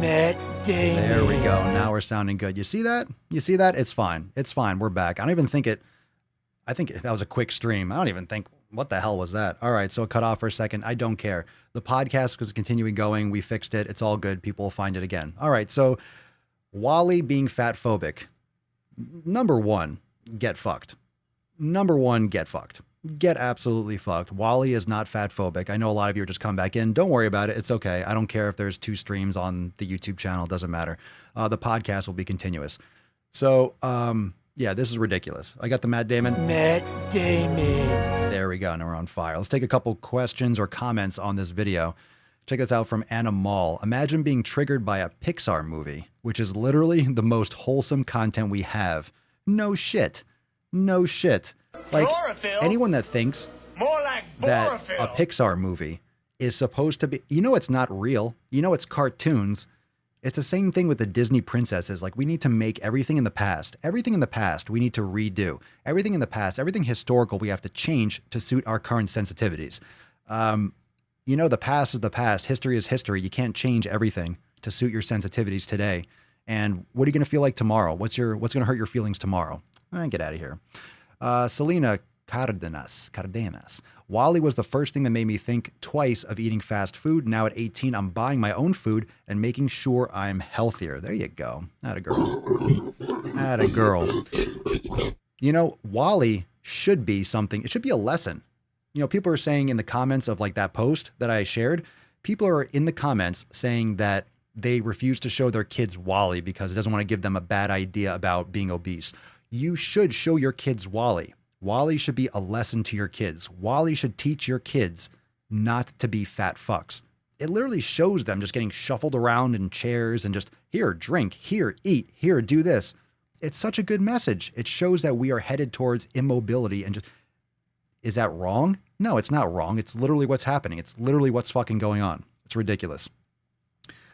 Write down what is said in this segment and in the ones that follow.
Matt Damon. There we go. Now we're sounding good. You see that? You see that? It's fine. It's fine. We're back. I don't even think it. I think that was a quick stream. I don't even think. What the hell was that? All right. So it cut off for a second. I don't care. The podcast was continuing going. We fixed it. It's all good. People will find it again. All right. So Wally being fat phobic. Number one, get fucked. Number one, get fucked. Get absolutely fucked. Wally is not fat phobic. I know a lot of you are just coming back in. Don't worry about it. It's okay. I don't care if there's 2 streams on the YouTube channel. It doesn't matter. The podcast will be continuous. So, yeah, this is ridiculous. I got the Matt Damon. Matt Damon. There we go. Now we're on fire. Let's take a couple questions or comments on this video. Check this out from Anna Mall. Imagine being triggered by a Pixar movie, which is literally the most wholesome content we have. No shit. No shit. Like, anyone that thinks that a Pixar movie is supposed to be, it's not real. It's cartoons. It's the same thing with the Disney princesses. Like, we need to make everything in the past. Everything in the past we need to redo. Everything in the past, everything historical we have to change to suit our current sensitivities. The past is the past. History is history. You can't change everything to suit your sensitivities today. And what are you going to feel like tomorrow? What's going to hurt your feelings tomorrow? Get out of here. Selena Cardenas. Wally was the first thing that made me think twice of eating fast food. Now at 18, I'm buying my own food and making sure I'm healthier. There you go. Atta girl. Atta girl. Wally should be something. It should be a lesson. People are saying in the comments of like that post that I shared, people are in the comments saying that they refuse to show their kids Wally because it doesn't want to give them a bad idea about being obese. You should show your kids Wally. Wally should be a lesson to your kids. Wally should teach your kids not to be fat fucks. It literally shows them just getting shuffled around in chairs and just, here, drink, here, eat, here, do this. It's such a good message. It shows that we are headed towards immobility and just, is that wrong? No, it's not wrong. It's literally what's happening. It's literally what's fucking going on. It's ridiculous.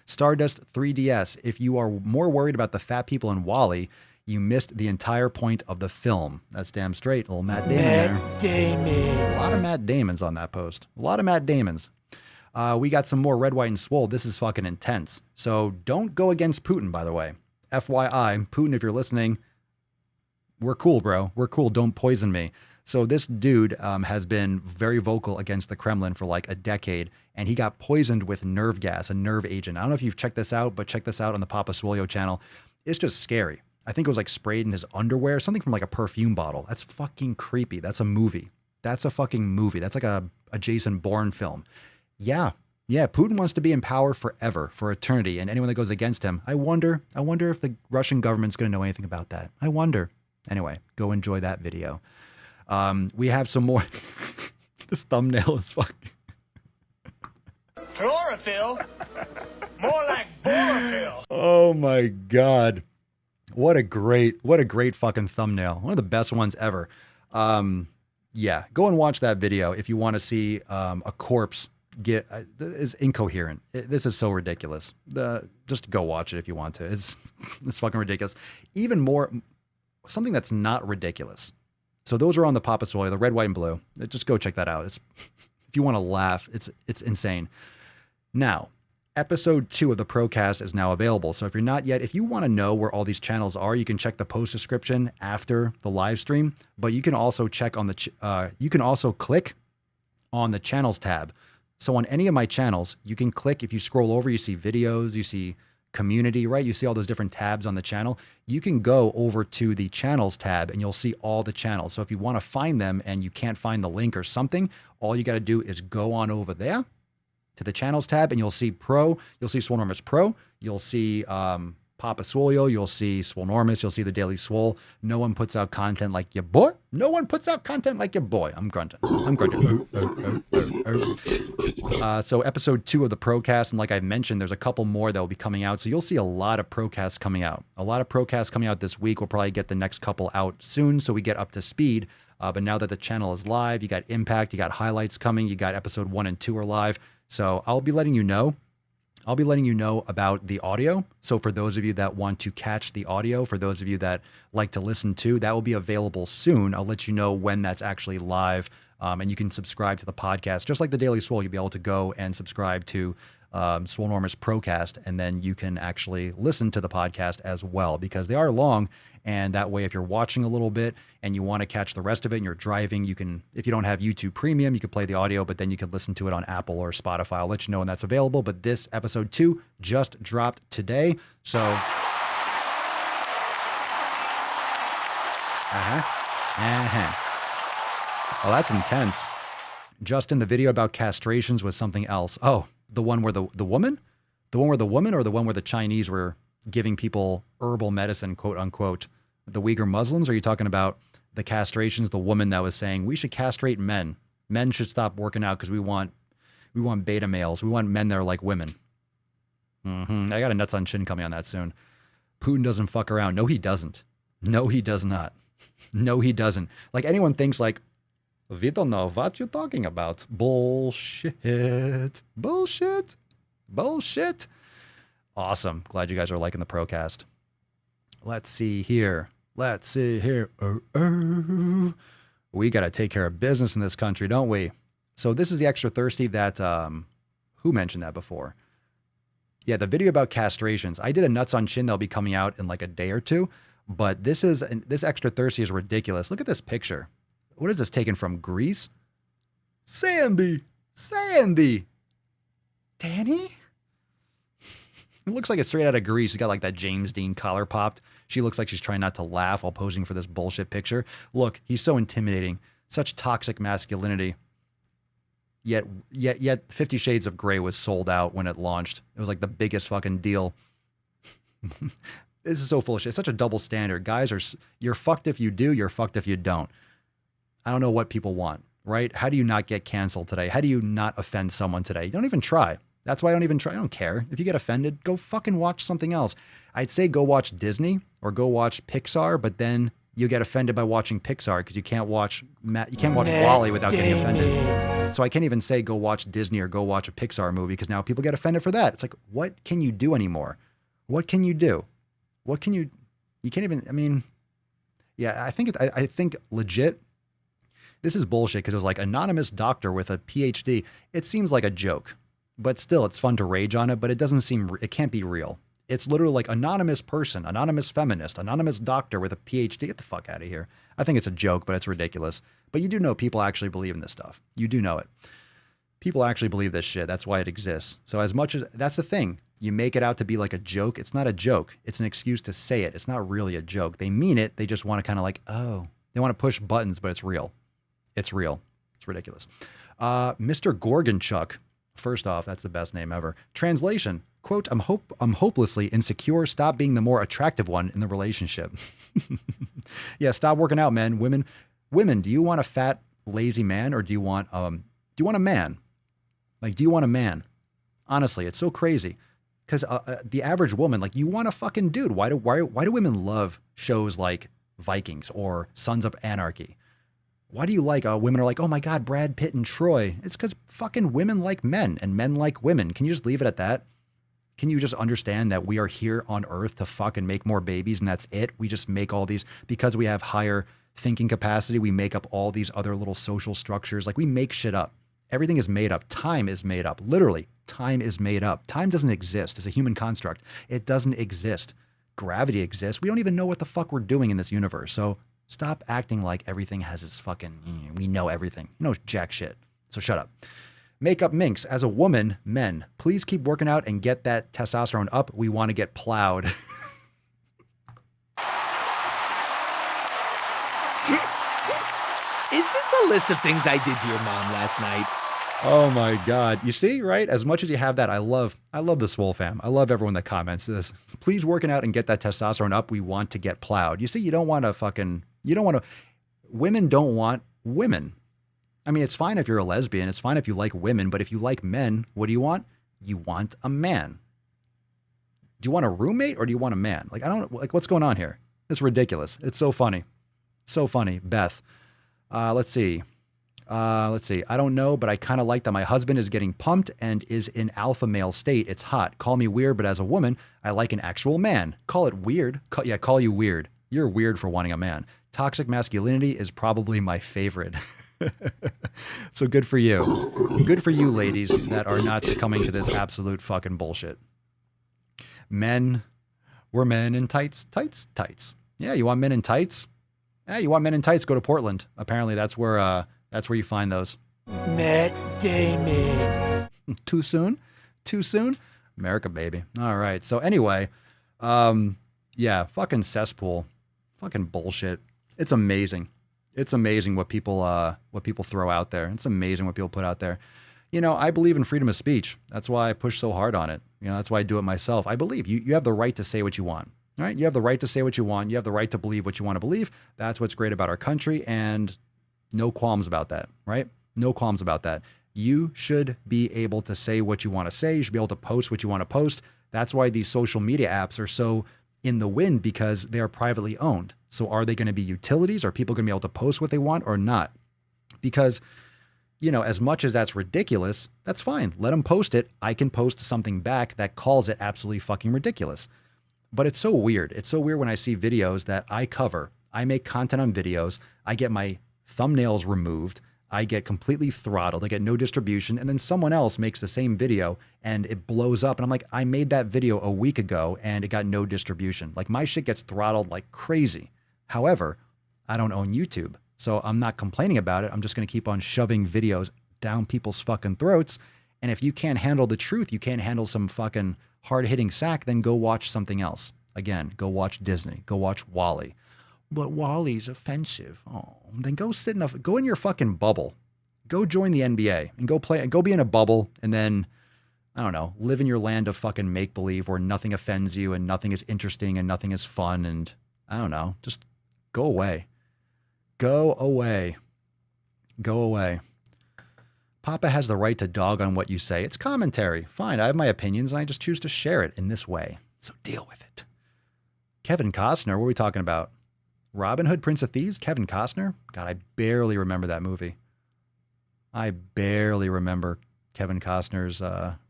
Stardust 3DS. If you are more worried about the fat people in Wally, you missed the entire point of the film. That's damn straight. A little Matt Damon there. Matt Damon. A lot of Matt Damons on that post. A lot of Matt Damons. We got some more Red, White, and Swole. This is fucking intense. So don't go against Putin, by the way. FYI, Putin, if you're listening, we're cool, bro. We're cool. Don't poison me. So this dude has been very vocal against the Kremlin for like a decade, and he got poisoned with nerve gas, a nerve agent. I don't know if you've checked this out, but check this out on the Papa Swolio channel. It's just scary. I think it was like sprayed in his underwear, something from like a perfume bottle. That's fucking creepy. That's a movie. That's a fucking movie. That's like a Jason Bourne film. Yeah. Putin wants to be in power forever, for eternity. And anyone that goes against him, I wonder if the Russian government's going to know anything about that. I wonder. Anyway, go enjoy that video. We have some more. This thumbnail is fucking. Chlorophyll? More like borophyll. Oh my God. What a great fucking thumbnail. One of the best ones ever. Yeah, go and watch that video if you want to see a corpse get is incoherent. This is so ridiculous. Just go watch it if you want to. It's fucking ridiculous. Even more, something that's not ridiculous. So those are on the Papa Swolio, the red, white, and blue. Just go check that out. If you want to laugh, it's insane. Now, episode 2 of the Procast is now available. So if you're not yet, if you want to know where all these channels are, you can check the post description after the live stream. But you can also check on you can also click on the channels tab. So on any of my channels, you can click. If you scroll over, you see videos, you see community, right? You see all those different tabs on the channel. You can go over to the channels tab and you'll see all the channels. So if you want to find them and you can't find the link or something, all you got to do is go on over there to the channels tab and you'll see Pro, you'll see Swolenormous Pro, you'll see Papa Swolio, you'll see Swolenormous, you'll see the Daily Swole. No one puts out content like your boy. No one puts out content like your boy. I'm grunting. So episode 2 of the Procast, and like I mentioned, there's a couple more that will be coming out. So you'll see a lot of Procasts coming out. A lot of Procasts coming out this week. We'll probably get the next couple out soon so we get up to speed. But now that the channel is live, you got Impact, you got highlights coming, you got episode 1 and 2 are live. So I'll be letting you know. I'll be letting you know about the audio. So for those of you that want to catch the audio, for those of you that like to listen to, that will be available soon. I'll let you know when that's actually live. And you can subscribe to the podcast. Just like the Daily Swole, you'll be able to go and subscribe to Swolenormous Procast, and then you can actually listen to the podcast as well, because they are long. And that way, if you're watching a little bit and you want to catch the rest of it and you're driving, you can, if you don't have YouTube Premium, you can play the audio, but then you can listen to it on Apple or Spotify. I'll let you know when that's available. But this episode 2 just dropped today. So, Oh, that's intense. Justin, the video about castrations was something else. Oh, the one where the woman? The one where the woman, or the one where the Chinese were giving people herbal medicine, quote unquote, the Uyghur Muslims? Or are you talking about the castrations, the woman that was saying we should castrate men? Men should stop working out because we want beta males. We want men that are like women. I got a nuts on chin coming on that soon. Putin doesn't fuck around. No, he doesn't. No, he does not. No, he doesn't. Like, anyone thinks like, we don't know what you're talking about. Bullshit. Bullshit. Bullshit. Awesome. Glad you guys are liking the Procast. Let's see here. Let's see here. We got to take care of business in this country, don't we? So this is the extra thirsty that, who mentioned that before? Yeah, the video about castrations. I did a nuts on chin that'll be coming out in like a day or two, but this extra thirsty is ridiculous. Look at this picture. What is this taken from? Greece? Sandy. Danny? It looks like it's straight out of Greece. You got like that James Dean collar popped. She looks like she's trying not to laugh while posing for this bullshit picture. Look, he's so intimidating. Such toxic masculinity. Yet 50 Shades of Grey was sold out when it launched. It was like the biggest fucking deal. This is so full of shit. It's such a double standard. Guys, you're fucked if you do, you're fucked if you don't. I don't know what people want, right? How do you not get canceled today? How do you not offend someone today? You don't even try. That's why I don't even try. I don't care. If you get offended, go fucking watch something else. I'd say go watch Disney or go watch Pixar, but then you get offended by watching Pixar because you can't watch Wall-E without getting offended. So I can't even say go watch Disney or go watch a Pixar movie because now people get offended for that. It's like, what can you do anymore? What can you do? What can you can't even, I mean, yeah, I think legit, this is bullshit because it was like anonymous doctor with a PhD. It seems like a joke, but still it's fun to rage on it, but it can't be real. It's literally like anonymous person, anonymous feminist, anonymous doctor with a PhD. Get the fuck out of here. I think it's a joke, but it's ridiculous. But you do know people actually believe in this stuff. You do know it. People actually believe this shit. That's why it exists. So as much as that's the thing, you make it out to be like a joke. It's not a joke. It's an excuse to say it. It's not really a joke. They mean it. They just want to kind of like, oh, they want to push buttons, but it's real. It's real. It's ridiculous. Mr. Gorgonchuk. First off, that's the best name ever. Translation, quote, I'm hopelessly insecure. Stop being the more attractive one in the relationship. Yeah, stop working out, men. Women, do you want a fat, lazy man, or do you want a man? Like, do you want a man? Honestly, it's so crazy. Because the average woman, like, you want a fucking dude. Why do women love shows like Vikings or Sons of Anarchy? Why do you like women are like, oh my God, Brad Pitt and Troy? It's because fucking women like men and men like women. Can you just leave it at that? Can you just understand that we are here on Earth to fucking make more babies and that's it? We just make all these, because we have higher thinking capacity, we make up all these other little social structures. Like, we make shit up. Everything is made up. Time is made up. Literally, time is made up. Time doesn't exist as a human construct. It doesn't exist. Gravity exists. We don't even know what the fuck we're doing in this universe. So stop acting like everything has its fucking, we know everything. You know jack shit. So shut up. Makeup minx. As a woman, men, please keep working out and get that testosterone up. We want to get plowed. Is this a list of things I did to your mom last night? Oh my God. You see, right? As much as you have that, I love the Swole fam. I love everyone that comments this. Please working out and get that testosterone up. We want to get plowed. You see, women don't want women. I mean, it's fine if you're a lesbian. It's fine if you like women, but if you like men, what do you want? You want a man. Do you want a roommate or do you want a man? Like, what's going on here? It's ridiculous. It's so funny. So funny. Beth. Let's see. I don't know, but I kind of like that my husband is getting pumped and is in alpha male state. It's hot. Call me weird, but as a woman, I like an actual man. Call it weird. Call you weird. You're weird for wanting a man. Toxic masculinity is probably my favorite. So good for you. Good for you, ladies, that are not succumbing to this absolute fucking bullshit. Men, we're men in tights, tights, tights. Yeah, you want men in tights? Yeah, you want men in tights? Go to Portland. Apparently, that's where you find those. Matt Damon. Too soon? Too soon? America, baby. All right. So anyway, yeah, fucking cesspool, fucking bullshit. It's amazing. It's amazing what people throw out there. It's amazing what people put out there. You know, I believe in freedom of speech. That's why I push so hard on it. You know, that's why I do it myself. I believe you have the right to say what you want. Right? You have the right to say what you want. You have the right to believe what you want to believe. That's what's great about our country, and no qualms about that, right? No qualms about that. You should be able to say what you want to say. You should be able to post what you want to post. That's why these social media apps are so in the wind, because they are privately owned. So are they going to be utilities? Are people going to be able to post what they want or not? Because, you know, as much as that's ridiculous, that's fine. Let them post it. I can post something back that calls it absolutely fucking ridiculous. But it's so weird. It's so weird when I see videos that I cover. I make content on videos. I get my thumbnails removed. I get completely throttled. I get no distribution. And then someone else makes the same video and it blows up. And I'm like, I made that video a week ago and it got no distribution. Like, my shit gets throttled like crazy. However, I don't own YouTube. So I'm not complaining about it. I'm just going to keep on shoving videos down people's fucking throats. And if you can't handle the truth, you can't handle some fucking hard-hitting sack, then go watch something else. Again, go watch Disney. Go watch WALL-E. But WALL-E's offensive. Oh, then go go in your fucking bubble. Go join the NBA and go be in a bubble, and then, I don't know, live in your land of fucking make-believe where nothing offends you and nothing is interesting and nothing is fun, and I don't know, just go away. Go away. Go away. Papa has the right to dog on what you say. It's commentary. Fine, I have my opinions and I just choose to share it in this way. So deal with it. Kevin Costner, what are we talking about? Robin Hood, Prince of Thieves, Kevin Costner? God, I barely remember that movie. I barely remember Kevin Costner's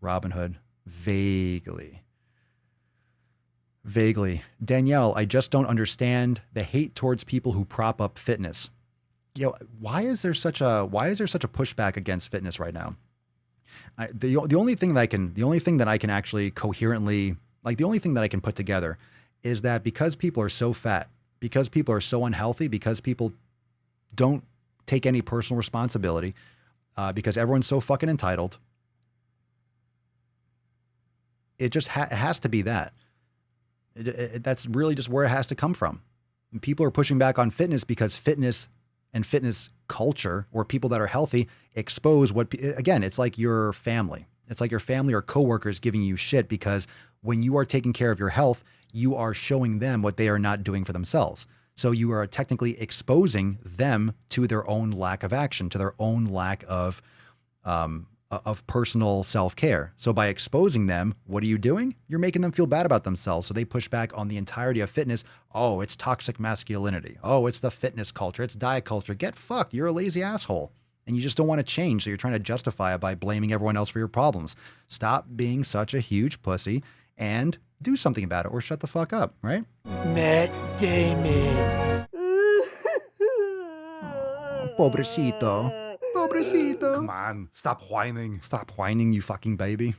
Robin Hood. Vaguely. Danielle, I just don't understand the hate towards people who prop up fitness. Yo, why is there such a pushback against fitness right now? The only thing that I can actually coherently, like, the only thing that I can put together is that because people are so fat, because people are so unhealthy, because people don't take any personal responsibility, because everyone's so fucking entitled, it just it has to be that. That's really just where it has to come from. And people are pushing back on fitness because fitness and fitness culture, or people that are healthy, expose what, again, it's like your family. It's like your family or coworkers giving you shit because when you are taking care of your health, you are showing them what they are not doing for themselves. So you are technically exposing them to their own lack of action, to their own lack of personal self-care. So by exposing them, what are you doing? You're making them feel bad about themselves. So they push back on the entirety of fitness. Oh, it's toxic masculinity. Oh, it's the fitness culture. It's diet culture. Get fucked. You're a lazy asshole. And you just don't want to change. So you're trying to justify it by blaming everyone else for your problems. Stop being such a huge pussy and do something about it, or shut the fuck up, right? Matt Damon. Oh, pobrecito. Pobrecito. Come on, stop whining. Stop whining, you fucking baby.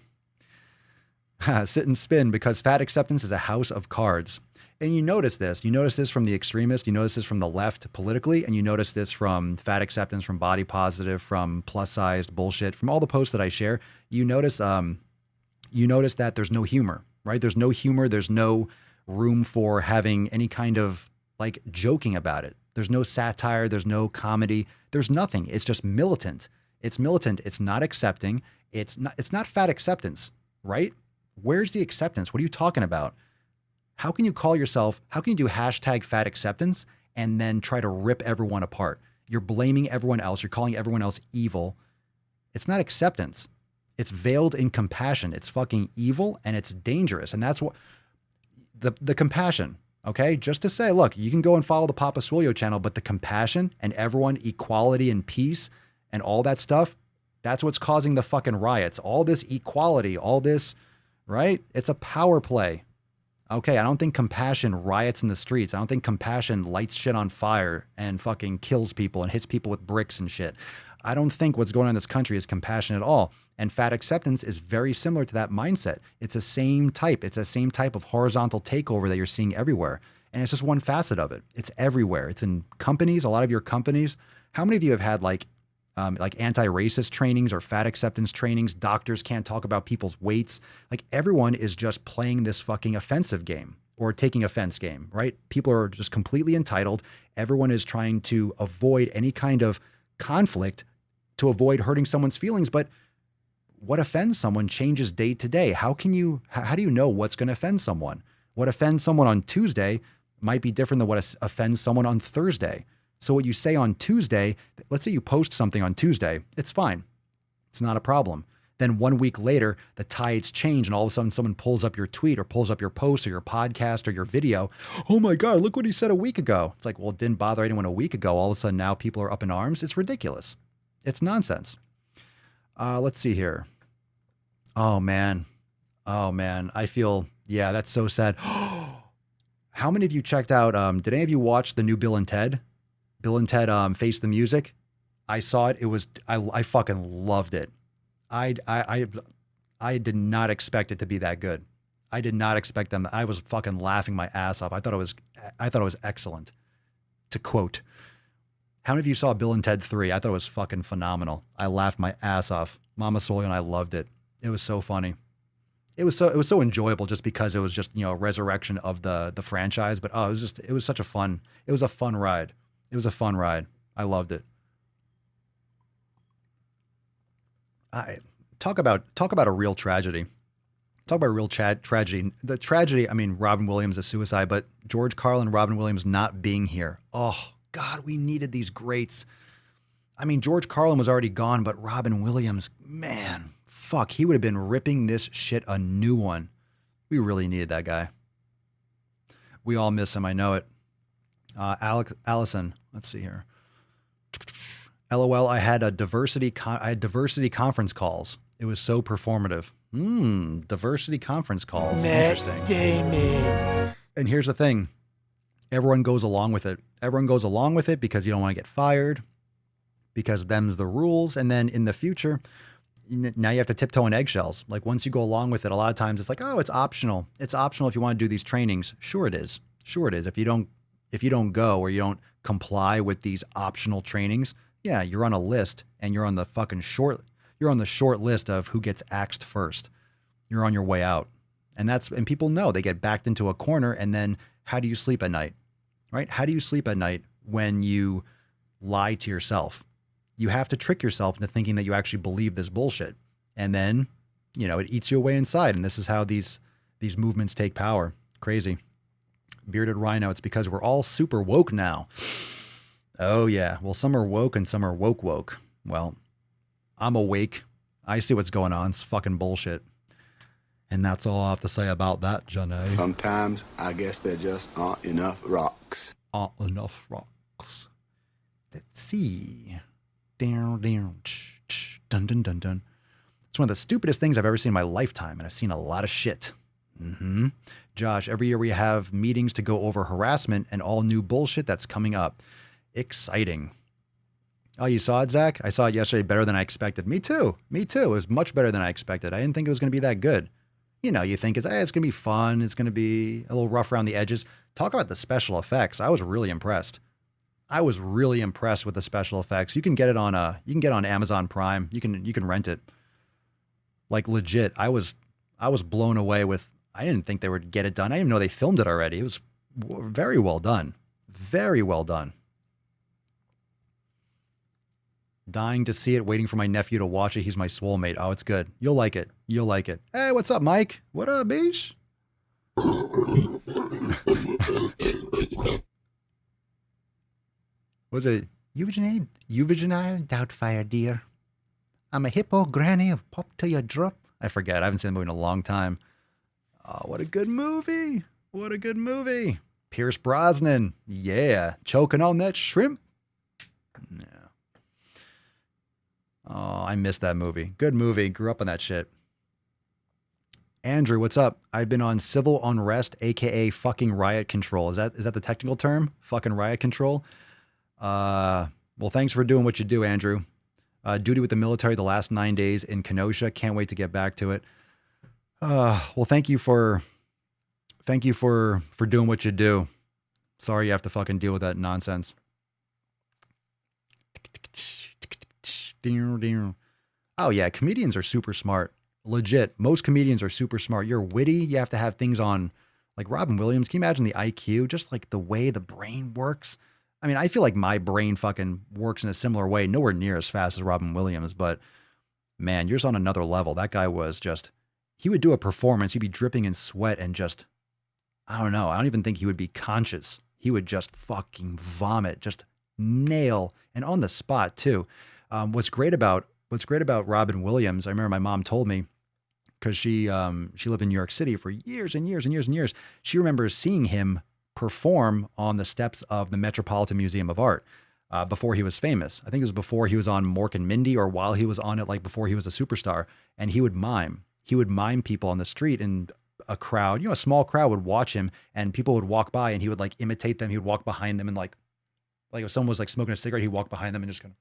Sit and spin, because fat acceptance is a house of cards. And you notice this. You notice this from the extremists. You notice this from the left politically. And you notice this from fat acceptance, from body positive, from plus-sized bullshit, from all the posts that I share. You notice that there's no humor, right? There's no humor. There's no room for having any kind of, like, joking about it. There's no satire. There's no comedy. There's nothing. It's just militant. It's militant. It's not accepting. It's not fat acceptance, right? Where's the acceptance? What are you talking about? How can you do hashtag fat acceptance and then try to rip everyone apart? You're blaming everyone else. You're calling everyone else evil. It's not acceptance. It's veiled in compassion. It's fucking evil and it's dangerous. And that's what the compassion, okay? Just to say, look, you can go and follow the Papa Swolio channel, but the compassion and everyone, equality and peace and all that stuff, that's what's causing the fucking riots. All this equality, all this, right? It's a power play. Okay, I don't think compassion riots in the streets. I don't think compassion lights shit on fire and fucking kills people and hits people with bricks and shit. I don't think what's going on in this country is compassion at all. And fat acceptance is very similar to that mindset. It's the same type. It's the same type of horizontal takeover that you're seeing everywhere. And it's just one facet of it. It's everywhere. It's in companies, a lot of your companies. How many of you have had like anti-racist trainings or fat acceptance trainings? Doctors can't talk about people's weights. Like everyone is just playing this fucking offensive game or taking offense game, right? People are just completely entitled. Everyone is trying to avoid any kind of conflict to avoid hurting someone's feelings. But what offends someone changes day to day. How do you know what's going to offend someone? What offends someone on Tuesday might be different than what offends someone on Thursday. So what you say on Tuesday, let's say you post something on Tuesday, it's fine. It's not a problem. Then 1 week later, the tides change and all of a sudden someone pulls up your tweet or pulls up your post or your podcast or your video. Oh my God, look what he said a week ago. It's like, well, it didn't bother anyone a week ago. All of a sudden now people are up in arms. It's ridiculous. It's nonsense. Let's see here. Oh man. I feel, yeah, that's so sad. How many of you checked out, did any of you watch the new Bill and Ted? Bill and Ted Face the Music. I saw it. It was, I fucking loved it. I did not expect it to be that good. I did not expect them. I was fucking laughing my ass off. I thought it was excellent. To quote, how many of you saw Bill and Ted 3? I thought it was fucking phenomenal. I laughed my ass off. Mama Swolio and I loved it. It was so funny. It was so enjoyable just because it was just, a resurrection of the franchise. But it was a fun ride. It was a fun ride. I loved it. Talk about a real tragedy. Talk about a real tragedy. The tragedy, I mean, Robin Williams' suicide, but George Carlin, Robin Williams not being here. Oh, God, we needed these greats. I mean, George Carlin was already gone, but Robin Williams, man, fuck, he would have been ripping this shit a new one. We really needed that guy. We all miss him, I know it. Allison, let's see here. LOL, I had diversity conference calls. It was so performative. Diversity conference calls. Interesting. Damn. And here's the thing. Everyone goes along with it. Everyone goes along with it because you don't want to get fired, because them's the rules. And then in the future, now you have to tiptoe on eggshells. Like once you go along with it, a lot of times it's like, oh, it's optional. It's optional if you want to do these trainings. Sure it is. Sure it is. If you don't go or you don't comply with these optional trainings, yeah, you're on a list and you're on the short list of who gets axed first. You're on your way out. And people know they get backed into a corner. And then how do you sleep at night? Right? How do you sleep at night when you lie to yourself? You have to trick yourself into thinking that you actually believe this bullshit. And then, it eats you away inside. And this is how these movements take power. Crazy. Bearded Rhino, it's because we're all super woke now. Oh yeah. Well, some are woke and some are woke. Well, I'm awake. I see what's going on. It's fucking bullshit. And that's all I have to say about that, Johnny. Sometimes I guess there just aren't enough rocks. Let's see. Down, dun, dun, dun, dun. It's one of the stupidest things I've ever seen in my lifetime, and I've seen a lot of shit. Josh, every year we have meetings to go over harassment and all new bullshit that's coming up. Exciting. Oh, you saw it, Zach? I saw it yesterday, better than I expected. Me too. It was much better than I expected. I didn't think it was going to be that good. You think it's going to be fun. It's going to be a little rough around the edges. Talk about the special effects. I was really impressed. I was really impressed with the special effects. You can get it on Amazon Prime. You can rent it. Like legit. I was blown away with, I didn't think they would get it done. I didn't even know they filmed it already. It was very well done. Very well done. Dying to see it, waiting for my nephew to watch it. He's my swole mate. Oh, it's good. You'll like it. Hey, what's up, Mike? What up, Beesh? Was it Eugenile Doubtfire, dear? I'm a hippo granny of pop till you drop. I forget. I haven't seen the movie in a long time. Oh, what a good movie. Pierce Brosnan. Yeah. Choking on that shrimp. Yeah. Oh, I missed that movie. Good movie. Grew up on that shit. Andrew, what's up? I've been on civil unrest, aka fucking riot control. Is that the technical term? Fucking riot control. Well, thanks for doing what you do, Andrew. Duty with the military the last 9 days in Kenosha. Can't wait to get back to it. Well, thank you for doing what you do. Sorry you have to fucking deal with that nonsense. Oh yeah, comedians are super smart. Legit. Most comedians are super smart. You're witty. You have to have things on like Robin Williams. Can you imagine the IQ? Just like the way the brain works. I mean, I feel like my brain fucking works in a similar way. Nowhere near as fast as Robin Williams, but man, you're just on another level. That guy was just, he would do a performance. He'd be dripping in sweat and just, I don't know. I don't even think he would be conscious. He would just fucking vomit, just nail, and on the spot too. What's great about Robin Williams, I remember my mom told me, because she lived in New York City for years and years and years and years. She remembers seeing him perform on the steps of the Metropolitan Museum of Art before he was famous. I think it was before he was on Mork and Mindy, or while he was on it, like before he was a superstar. And he would mime. He would mime people on the street, and a crowd, a small crowd would watch him, and people would walk by and he would like imitate them. He would walk behind them and like if someone was like smoking a cigarette, he'd walk behind them and just kind of.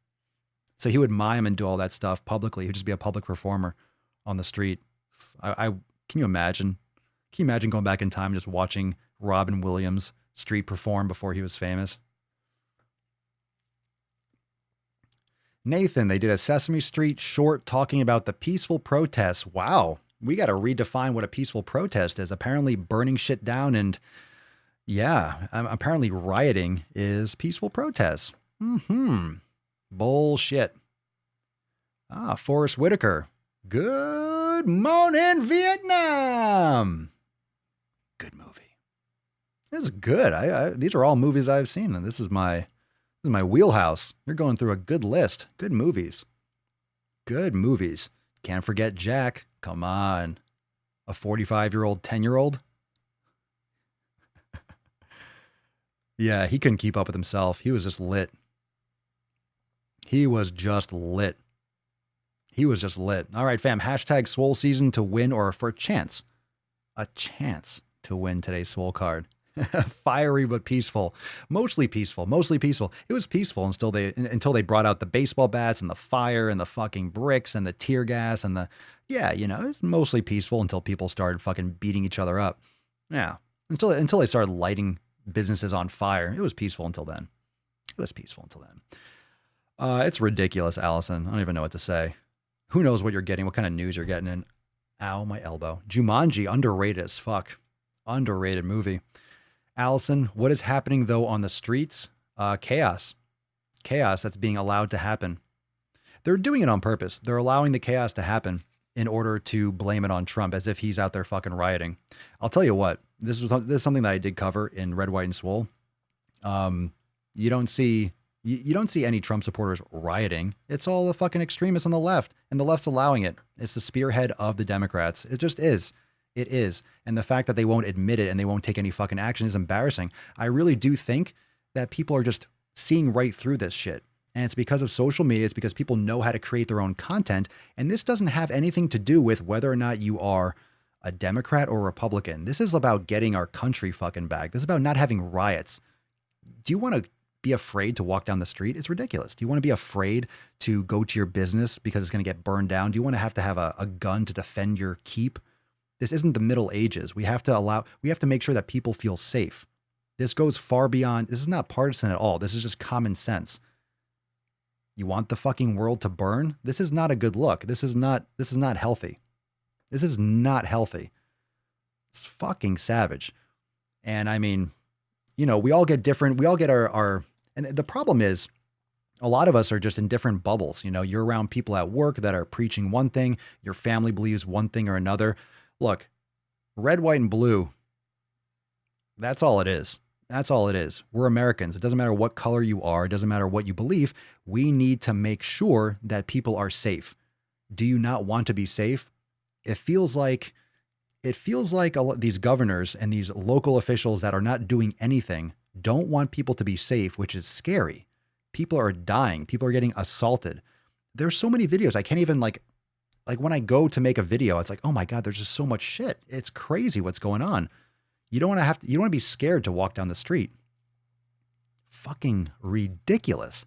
So he would mime and do all that stuff publicly. He'd just be a public performer on the street. Can you imagine? Can you imagine going back in time and just watching Robin Williams street perform before he was famous? Nathan, they did a Sesame Street short talking about the peaceful protests. Wow. We got to redefine what a peaceful protest is. Apparently burning shit down and apparently rioting is peaceful protests. Bullshit. Forrest Whitaker. Good morning, Vietnam. Good movie. This is good. These are all movies I've seen, and this is my wheelhouse. You're going through a good list. Good movies. Good movies. Can't forget Jack. Come on. A 45-year-old, 10-year-old. Yeah, he couldn't keep up with himself. He was just lit. He was just lit. All right, fam. Hashtag Swole season to win, or for a chance to win today's Swole card. Fiery but peaceful. Mostly peaceful. It was peaceful until they brought out the baseball bats and the fire and the fucking bricks and the tear gas and it's mostly peaceful until people started fucking beating each other up. Yeah. Until they started lighting businesses on fire. It was peaceful until then. It's ridiculous, Allison. I don't even know what to say. Who knows what you're getting, what kind of news you're getting in. Ow, my elbow. Jumanji, underrated as fuck. Underrated movie. Allison, what is happening though on the streets? Chaos. Chaos that's being allowed to happen. They're doing it on purpose. They're allowing the chaos to happen in order to blame it on Trump, as if he's out there fucking rioting. I'll tell you what, this is something that I did cover in Red, White, and Swole. You don't see any Trump supporters rioting. It's all the fucking extremists on the left, and the left's allowing it. It's the spearhead of the Democrats. It just is. It is. And the fact that they won't admit it and they won't take any fucking action is embarrassing. I really do think that people are just seeing right through this shit. And it's because of social media. It's because people know how to create their own content. And this doesn't have anything to do with whether or not you are a Democrat or Republican. This is about getting our country fucking back. This is about not having riots. Do you want to be afraid to walk down the street? It's ridiculous. Do you want to be afraid to go to your business because it's going to get burned down? Do you want to have a gun to defend your keep? This isn't the Middle Ages. We have to make sure that people feel safe. This goes far beyond, this is not partisan at all. This is just common sense. You want the fucking world to burn? This is not a good look. This is not healthy. This is not healthy. It's fucking savage. And I mean, we all get our, and the problem is a lot of us are just in different bubbles. You're around people at work that are preaching one thing. Your family believes one thing or another. Look, red, white, and blue. That's all it is. That's all it is. We're Americans. It doesn't matter what color you are. It doesn't matter what you believe. We need to make sure that people are safe. Do you not want to be safe? It feels like these governors and these local officials that are not doing anything don't want people to be safe, which is scary. People are dying. People are getting assaulted. There's so many videos. I can't even like when I go to make a video, it's like, oh my God, there's just so much shit. It's crazy what's going on. You don't want to be scared to walk down the street. Fucking ridiculous.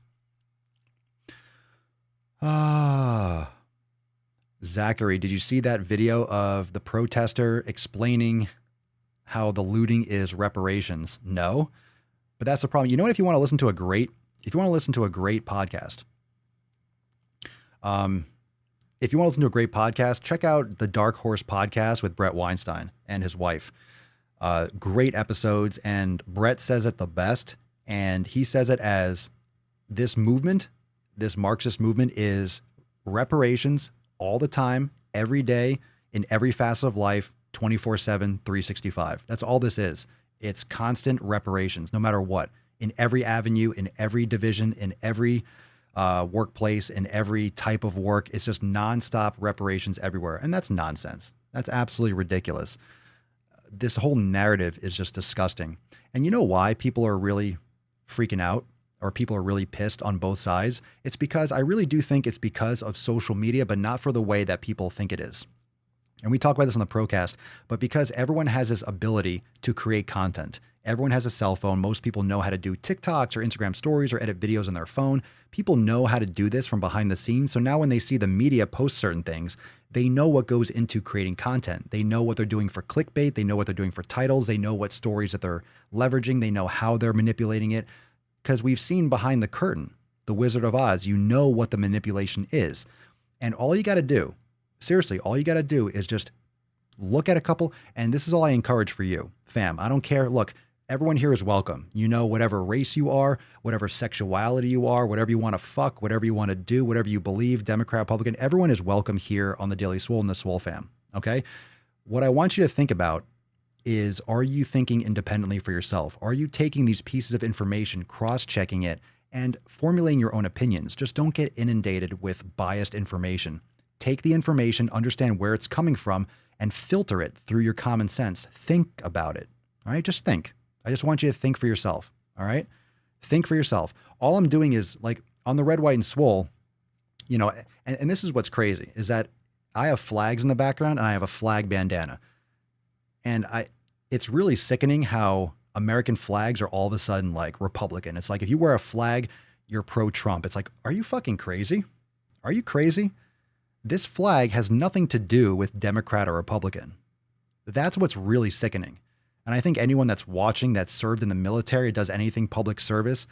Zachary, did you see that video of the protester explaining how the looting is reparations? No, but that's the problem. You know what? If you want to listen to a great podcast, check out the Dark Horse podcast with Brett Weinstein and his wife. Great episodes. And Brett says it the best. And he says it as this movement, this Marxist movement, is reparations all the time, every day, in every facet of life, 24/7, 365. That's all this is. It's constant reparations, no matter what, in every avenue, in every division, in every workplace, in every type of work. It's just nonstop reparations everywhere. And that's nonsense. That's absolutely ridiculous. This whole narrative is just disgusting. And you know why people are really freaking out, or people are really pissed on both sides? It's because I really do think it's because of social media, but not for the way that people think it is. And we talk about this on the Procast, but because everyone has this ability to create content. Everyone has a cell phone. Most people know how to do TikToks or Instagram stories or edit videos on their phone. People know how to do this from behind the scenes. So now when they see the media post certain things, they know what goes into creating content. They know what they're doing for clickbait. They know what they're doing for titles. They know what stories that they're leveraging. They know how they're manipulating it. Because we've seen behind the curtain, the Wizard of Oz, you know what the manipulation is. And all you got to do, seriously, all you got to do is just look at a couple. And this is all I encourage for you, fam. I don't care. Look, everyone here is welcome. You know, whatever race you are, whatever sexuality you are, whatever you want to fuck, whatever you want to do, whatever you believe, Democrat, Republican, everyone is welcome here on the Daily Swole and the Swole fam. Okay. What I want you to think about is, are you thinking independently for yourself? Are you taking these pieces of information, cross-checking it, and formulating your own opinions? Just don't get inundated with biased information. Take the information, understand where it's coming from, and filter it through your common sense. Think about it. All right? Just think. I just want you to think for yourself. All right? Think for yourself. All I'm doing is, like, on the Red, White, and Swole, you know, and this is what's crazy, is that I have flags in the background and I have a flag bandana. And it's really sickening how American flags are all of a sudden like Republican. It's like, if you wear a flag, you're pro-Trump. It's like, are you fucking crazy? Are you crazy? This flag has nothing to do with Democrat or Republican. That's what's really sickening. And I think anyone that's watching that served in the military, does anything public service,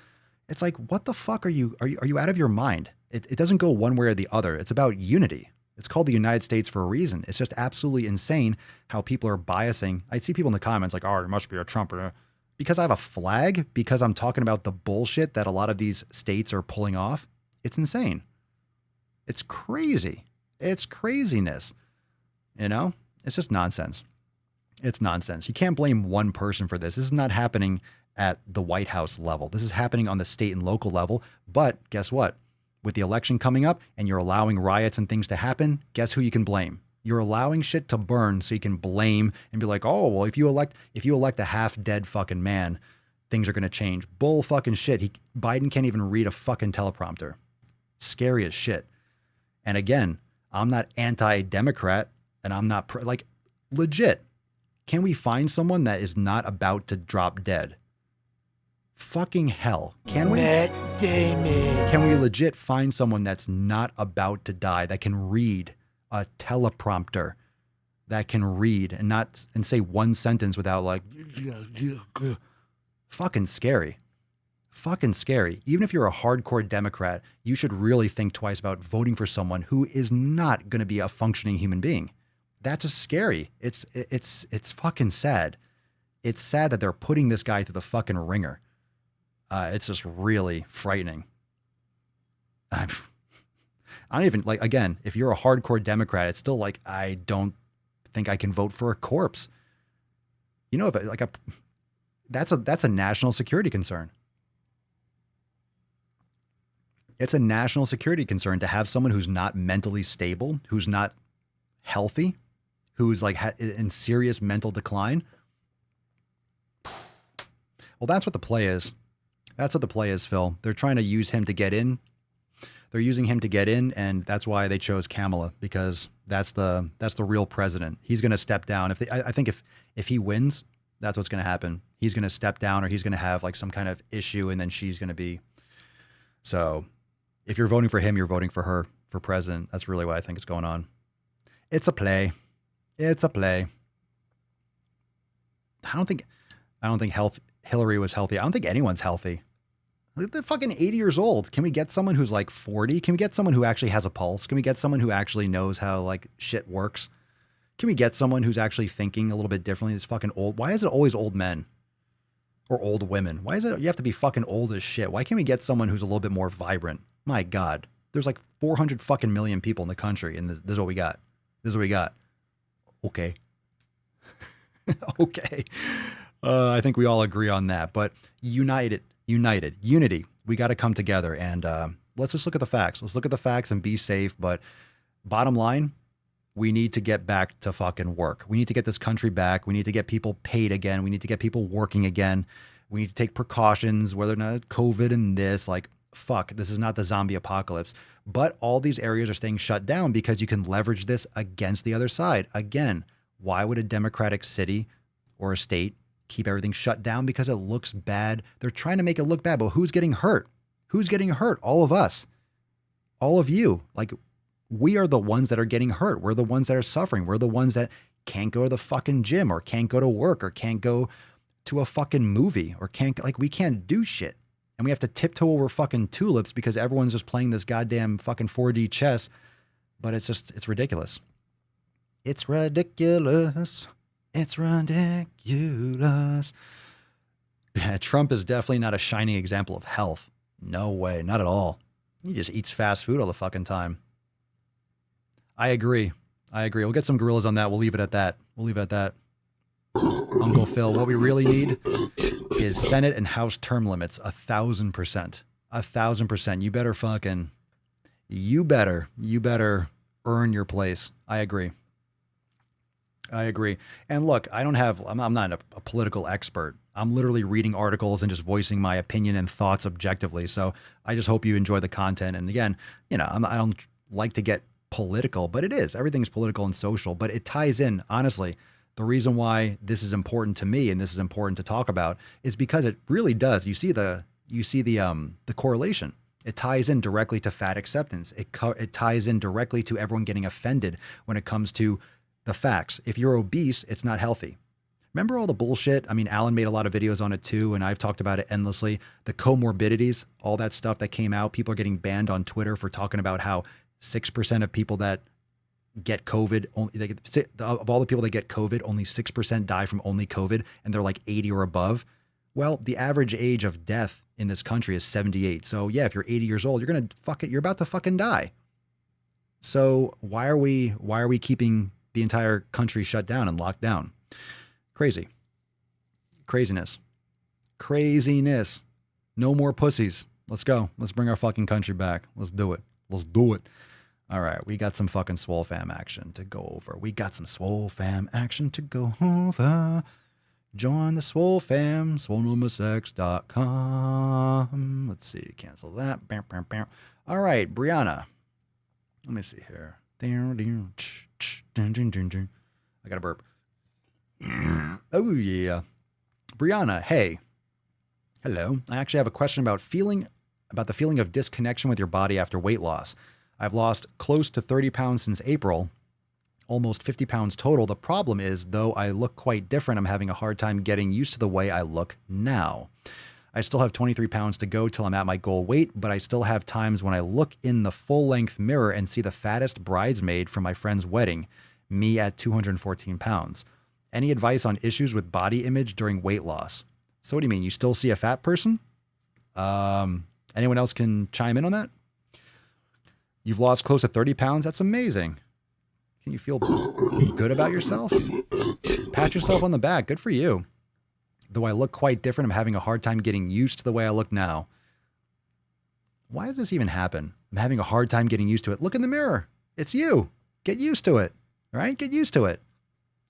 it's like, what the fuck are you out of your mind? It doesn't go one way or the other. It's about unity. It's called the United States for a reason. It's just absolutely insane how people are biasing. I see people in the comments like, oh, you must be a Trumper. Because I have a flag, because I'm talking about the bullshit that a lot of these states are pulling off. It's insane. It's crazy. It's craziness. You know, it's just nonsense. It's nonsense. You can't blame one person for this. This is not happening at the White House level. This is happening on the state and local level. But guess what? With the election coming up and you're allowing riots and things to happen, guess who you can blame? You're allowing shit to burn so you can blame and be like, oh, well, if you elect a half-dead fucking man, things are going to change. Bull fucking shit. Biden can't even read a fucking teleprompter. Scary as shit. And again, I'm not anti-Democrat and I'm not legit. Can we find someone that is not about to drop dead? Fucking hell. Can we? Matt Damon. Can we legit find someone that's not about to die, that can read a teleprompter, that can read and say one sentence without like, fucking scary. Fucking scary. Even if you're a hardcore Democrat, you should really think twice about voting for someone who is not going to be a functioning human being. That's just scary. It's fucking sad. It's sad that they're putting this guy through the fucking ringer. It's just really frightening. I don't even like, again, if you're a hardcore Democrat, it's still like, I don't think I can vote for a corpse. You know, that's a national security concern. It's a national security concern to have someone who's not mentally stable, who's not healthy, who's like in serious mental decline. Well, that's what the play is. That's what the play is, Phil. They're trying to use him to get in. They're using him to get in, and that's why they chose Kamala, because that's the real president. He's going to step down. I think if he wins, that's what's going to happen. He's going to step down, or he's going to have like some kind of issue, and then she's going to be. So if you're voting for him, you're voting for her for president. That's really what I think is going on. It's a play. It's a play. I don't think Hillary was healthy. I don't think anyone's healthy. They're fucking 80 years old. Can we get someone who's like 40? Can we get someone who actually has a pulse? Can we get someone who actually knows how like shit works? Can we get someone who's actually thinking a little bit differently? It's fucking old. Why is it always old men or old women? Why is it you have to be fucking old as shit? Why can't we get someone who's a little bit more vibrant? My God, there's like 400 fucking million people in the country, and this is what we got. This is what we got. Okay. Okay. I think we all agree on that, but unity. We got to come together, and let's just look at the facts. Let's look at the facts and be safe. But bottom line, we need to get back to fucking work. We need to get this country back. We need to get people paid again. We need to get people working again. We need to take precautions, whether or not COVID and this, like, fuck, this is not the zombie apocalypse. But all these areas are staying shut down because you can leverage this against the other side. Again, why would a democratic city or a state keep everything shut down? Because it looks bad. They're trying to make it look bad, but who's getting hurt? Who's getting hurt? All of us. All of you. Like, we are the ones that are getting hurt. We're the ones that are suffering. We're the ones that can't go to the fucking gym, or can't go to work, or can't go to a fucking movie, or we can't do shit. And we have to tiptoe over fucking tulips because everyone's just playing this goddamn fucking 4D chess. But it's ridiculous. It's ridiculous. It's ridiculous. Yeah, Trump is definitely not a shining example of health. No way, not at all. He just eats fast food all the fucking time. I agree. We'll get some gorillas on that. We'll leave it at that. Uncle Phil, what we really need is Senate and House term limits. 1,000%. 1,000%. You better earn your place. I agree. And look, I'm not a political expert. I'm literally reading articles and just voicing my opinion and thoughts objectively. So I just hope you enjoy the content. And again, I don't like to get political, but everything's political and social, but it ties in. Honestly, the reason why this is important to me and this is important to talk about is because it really does. You see the correlation. It ties in directly to fat acceptance. It ties in directly to everyone getting offended when it comes to the facts. If you're obese, it's not healthy. Remember all the bullshit? I mean, Alan made a lot of videos on it too, and I've talked about it endlessly. The comorbidities, all that stuff that came out. People are getting banned on Twitter for talking about how 6% of people that get COVID, of all the people that get COVID, only 6% die from only COVID, and they're like 80 or above. Well, the average age of death in this country is 78. So yeah, if you're 80 years old, you're about to fucking die. So why are we keeping the entire country shut down and locked down? Craziness. No more pussies. Let's go. Let's bring our fucking country back. Let's do it. All right. We got some fucking Swole fam action to go over. Join the Swole fam, Swolenormousx.com. Let's see. Cancel that. All right. Brianna. Let me see here. I got a burp. Oh, yeah. Brianna, hey. Hello. I actually have a question about the feeling of disconnection with your body after weight loss. I've lost close to 30 pounds since April, almost 50 pounds total. The problem is, though I look quite different, I'm having a hard time getting used to the way I look now. I still have 23 pounds to go till I'm at my goal weight, but I still have times when I look in the full-length mirror and see the fattest bridesmaid from my friend's wedding, me at 214 pounds. Any advice on issues with body image during weight loss? So what do you mean? You still see a fat person? Anyone else can chime in on that? You've lost close to 30 pounds. That's amazing. Can you feel good about yourself? Pat yourself on the back. Good for you. Though I look quite different, I'm having a hard time getting used to the way I look now. Why does this even happen? I'm having a hard time getting used to it. Look in the mirror. It's you. Get used to it. All right? Get used to it.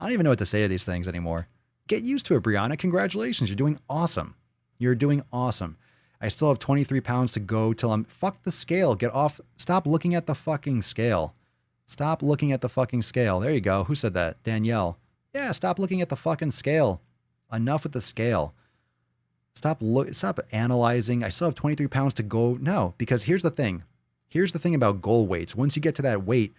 I don't even know what to say to these things anymore. Get used to it, Brianna. Congratulations. You're doing awesome. I still have 23 pounds to go till I'm, fuck the scale. Get off. Stop looking at the fucking scale. Stop looking at the fucking scale. There you go. Who said that? Danielle. Yeah, stop looking at the fucking scale. Enough with the scale. Stop analyzing. I still have 23 pounds to go. No, because here's the thing. Here's the thing about goal weights. Once you get to that weight,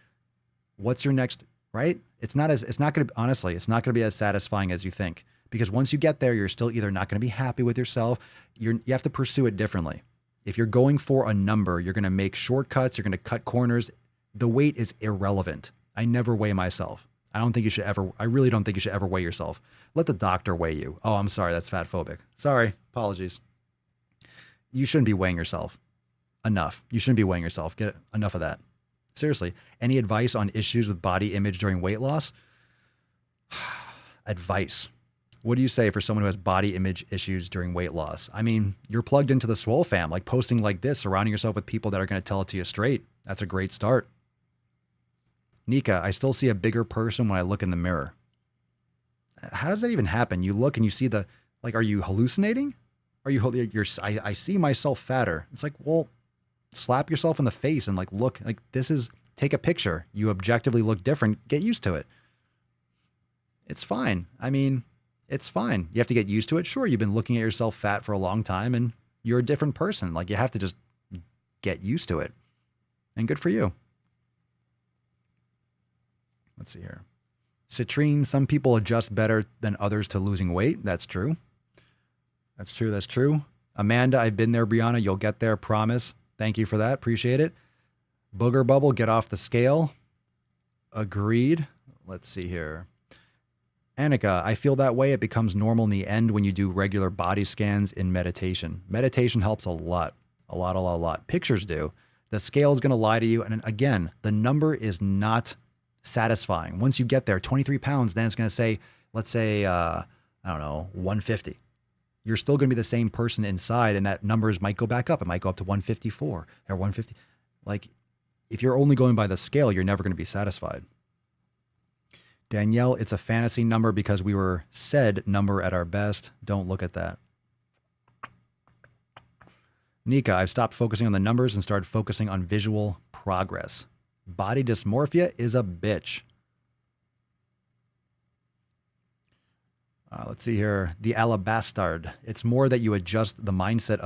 what's your next, right? It's not going to, honestly, it's not going to be as satisfying as you think. Because once you get there, you're still either not going to be happy with yourself. You have to pursue it differently. If you're going for a number, you're going to make shortcuts. You're going to cut corners. The weight is irrelevant. I never weigh myself. I really don't think you should ever weigh yourself. Let the doctor weigh you. Oh, I'm sorry. That's fat phobic. Sorry. Apologies. You shouldn't be weighing yourself. Enough. You shouldn't be weighing yourself. Get enough of that. Seriously. Any advice on issues with body image during weight loss? Advice. What do you say for someone who has body image issues during weight loss? I mean, you're plugged into the Swole fam, like posting like this, surrounding yourself with people that are going to tell it to you straight. That's a great start. Nika, I still see a bigger person when I look in the mirror. How does that even happen? You look and you see are you hallucinating? I see myself fatter. It's like, well, slap yourself in the face and look, take a picture. You objectively look different. Get used to it. It's fine. I mean, it's fine. You have to get used to it. Sure, you've been looking at yourself fat for a long time and you're a different person. You have to just get used to it. And good for you. Let's see here. Citrine, some people adjust better than others to losing weight. That's true. That's true. That's true. Amanda, I've been there, Brianna. You'll get there. Promise. Thank you for that. Appreciate it. Booger Bubble, get off the scale. Agreed. Let's see here. Annika, I feel that way. It becomes normal in the end when you do regular body scans in meditation. Meditation helps a lot. A lot. Pictures do. The scale is going to lie to you. And again, the number is not satisfying. Once you get there, 23 pounds, then it's going to say, let's say, 150. You're still going to be the same person inside, and that numbers might go back up. It might go up to 154 or 150. If you're only going by the scale, you're never going to be satisfied. Danielle, it's a fantasy number because we were said number at our best. Don't look at that. Nika, I've stopped focusing on the numbers and started focusing on visual progress. Body dysmorphia is a bitch. Let's see here. The Alabastard. It's more that you adjust the mindset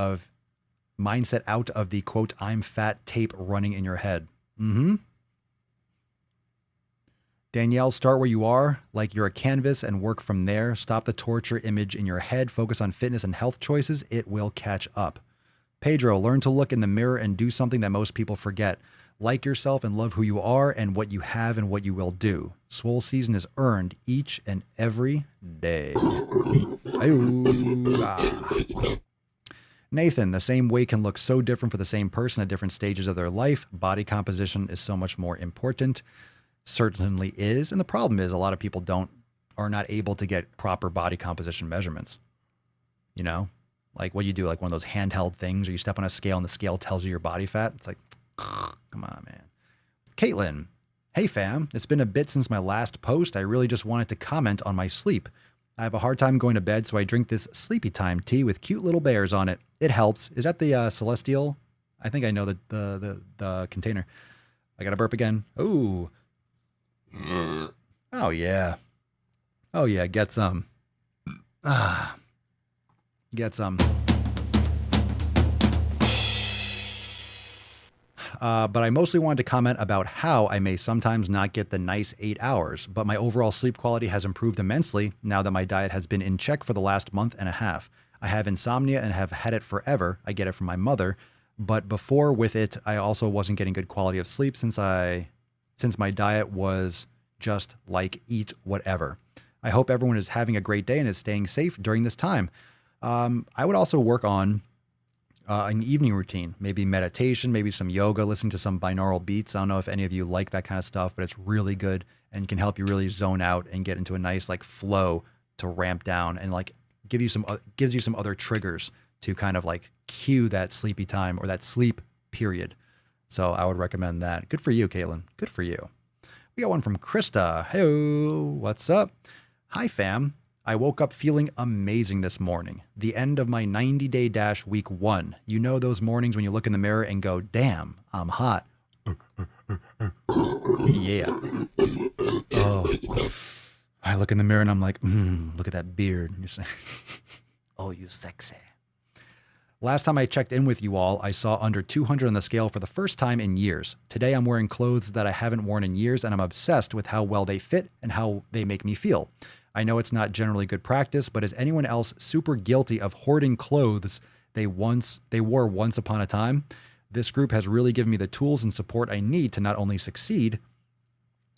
out of the quote, I'm fat tape running in your head. Danielle, start where you are, like you're a canvas, and work from there. Stop the torture image in your head. Focus on fitness and health choices. It will catch up. Pedro, learn to look in the mirror and do something that most people forget. Like yourself and love who you are and what you have and what you will do. Swole season is earned each and every day. Nathan, the same weight can look so different for the same person at different stages of their life. Body composition is so much more important. Certainly is. And the problem is a lot of people are not able to get proper body composition measurements. You know, like what you do, like one of those handheld things, or you step on a scale and the scale tells you your body fat. It's like, come on, man. Caitlin, hey fam, it's been a bit since my last post. I really just wanted to comment on my sleep. I have a hard time going to bed, so I drink this sleepy time tea with cute little bears on it. It helps. Is that the Celestial? I think I know the container. I got to burp again. Ooh. Oh yeah. Oh yeah, get some. Get some. But I mostly wanted to comment about how I may sometimes not get the nice 8 hours, but my overall sleep quality has improved immensely now that my diet has been in check for the last month and a half. I have insomnia and have had it forever. I get it from my mother, but before with it, I also wasn't getting good quality of sleep since my diet was just like eat whatever. I hope everyone is having a great day and is staying safe during this time. I would also work on an evening routine, maybe meditation, maybe some yoga, listening to some binaural beats. I don't know if any of you like that kind of stuff, but it's really good and can help you really zone out and get into a nice flow to ramp down and gives you some other triggers to kind of cue that sleepy time or that sleep period. So I would recommend that. Good for you, Caitlin. Good for you. We got one from Krista. Hey, what's up? Hi, fam. I woke up feeling amazing this morning. The end of my 90-day dash week 1. You know those mornings when you look in the mirror and go, damn, I'm hot. Yeah. Oh. I look in the mirror and I'm like, look at that beard. And you're saying, oh, you sexy. Last time I checked in with you all, I saw under 200 on the scale for the first time in years. Today I'm wearing clothes that I haven't worn in years, and I'm obsessed with how well they fit and how they make me feel. I know it's not generally good practice, but is anyone else super guilty of hoarding clothes they wore once upon a time? This group has really given me the tools and support I need to not only succeed,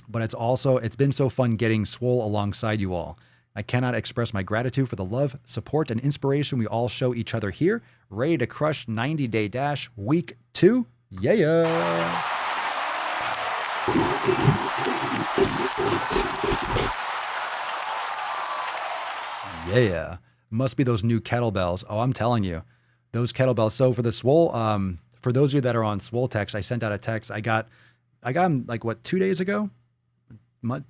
but it's been so fun getting Swole alongside you all. I cannot express my gratitude for the love, support, and inspiration we all show each other here. Ready to crush 90-day dash week 2. Yeah. Yeah. Must be those new kettlebells. Oh, I'm telling you, those kettlebells. So for the Swole, for those of you that are on Swole text, I sent out a text. I got them like 2 days ago. I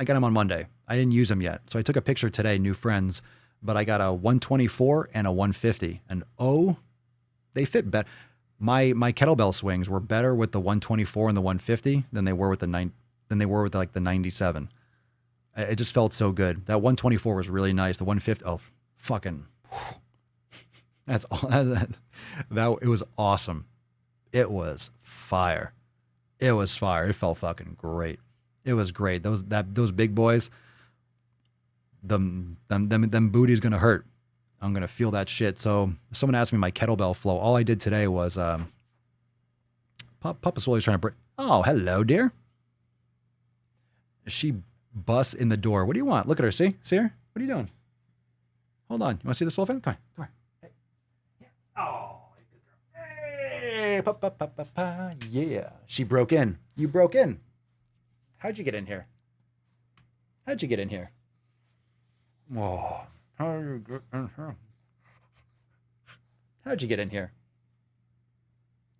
got them on Monday. I didn't use them yet. So I took a picture today, new friends, but I got a 124 and a 150. And oh, they fit better. My kettlebell swings were better with the 124 and the 150 than they were with the 97. It just felt so good. That 124 was really nice. The 150, oh, fucking, that's all. It was awesome. It was fire. It was fire. It felt fucking great. It was great. Those big boys, them booty's gonna hurt. I'm gonna feel that shit. So someone asked me my kettlebell flow. All I did today was Papa Swole's trying to break. Oh, hello, dear. She busts in the door. What do you want? Look at her. See her? What are you doing? Hold on. You want to see the Swole family? Come on. Hey. Yeah. Oh. Hey. Yeah. She broke in. You broke in. How'd you get in here? How'd you get in here? Oh. How'd you get in here? How'd you get in here?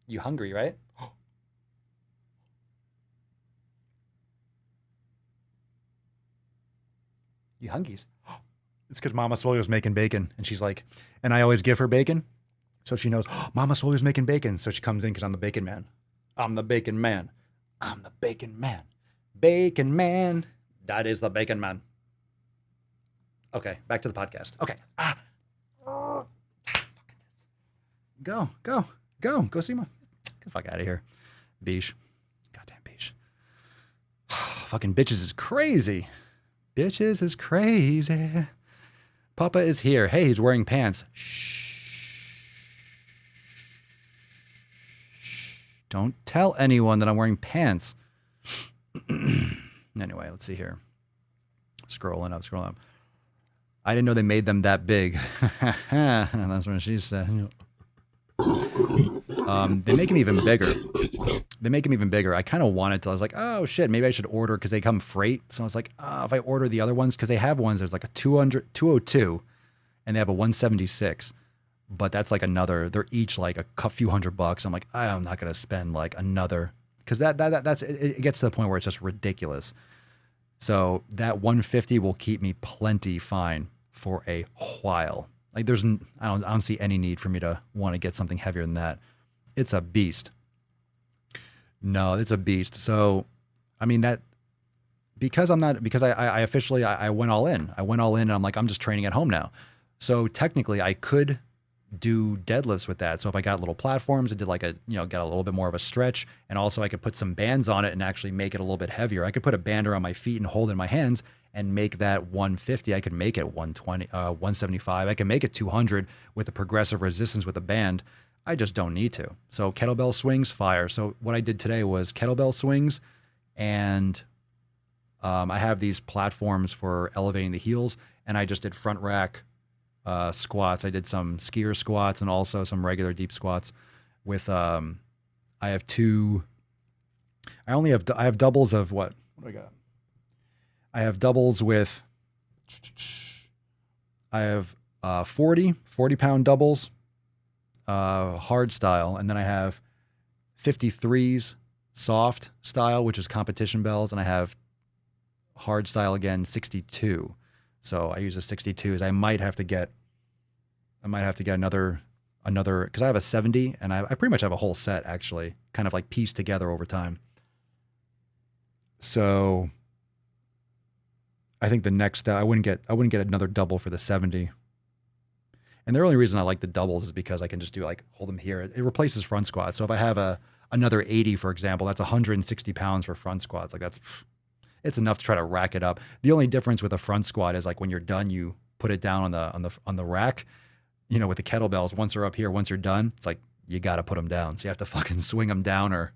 You hungry, right? You hungies. It's because Mama Swolio's making bacon. And she's like, and I always give her bacon. So she knows, Mama Swolio's making bacon. So she comes in because I'm the bacon man. I'm the bacon man. I'm the bacon man. Bacon man. That is the bacon man. Okay, back to the podcast. Okay. Go see my. Get the fuck out of here. Beesh. Goddamn beesh. Fucking bitches is crazy. Bitches is crazy. Papa is here. Hey, he's wearing pants. Shh. Don't tell anyone that I'm wearing pants. Anyway, let's see here. Scrolling up. I didn't know they made them that big. That's what she said. They make them even bigger. I kind of wanted to. I was like, oh shit, maybe I should order because they come freight. So I was like, if I order the other ones, because they have ones, there's like a 202 and they have a 176. But that's like another, they're each like a few $100. I'm like, I'm not going to spend like another, because it gets to the point where it's just ridiculous. So that 150 will keep me plenty fine for a while. Like I don't see any need for me to want to get something heavier than that. It's a beast. No, it's a beast. So, I mean because I officially went all in. I went all in and I'm like, I'm just training at home now. So technically I could do deadlifts with that. So if I got little platforms, I did got a little bit more of a stretch, and also I could put some bands on it and actually make it a little bit heavier. I could put a band around my feet and hold it in my hands and make that 150. I could make it 120, 175. I can make it 200 with a progressive resistance with a band. I just don't need to. So kettlebell swings, fire. So what I did today was kettlebell swings, and I have these platforms for elevating the heels, and I just did front rack squats. I did some skier squats and also some regular deep squats with, I have doubles of what do I got? I have doubles with, I have 40 pound doubles, hard style. And then I have 53s soft style, which is competition bells. And I have hard style again, 62. So I use the 62s. I might have to get another, because I have a 70 and I pretty much have a whole set actually, kind of like pieced together over time. So I think the next, I wouldn't get another double for the 70. And the only reason I like the doubles is because I can just do like, hold them here. It replaces front squats. So if I have another 80, for example, that's 160 pounds for front squats. Like it's enough to try to rack it up. The only difference with a front squat is like when you're done, you put it down on the rack, you know, with the kettlebells. Once they're up here, once you're done, it's like, you got to put them down. So you have to fucking swing them down or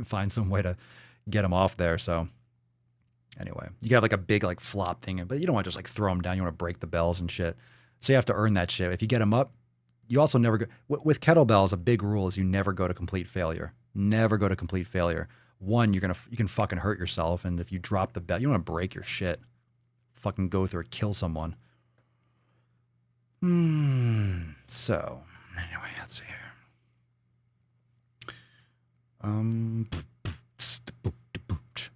find some way to get them off there. So anyway, you got like a big like flop thing, but you don't want to just like throw them down. You want to break the bells and shit. So you have to earn that shit. If you get them up, you also never go with kettlebells. A big rule is you never go to complete failure. Never go to complete failure. One, you can fucking hurt yourself. And if you drop the bell, you want to break your shit. Fucking go through it, kill someone. So anyway, let's see here.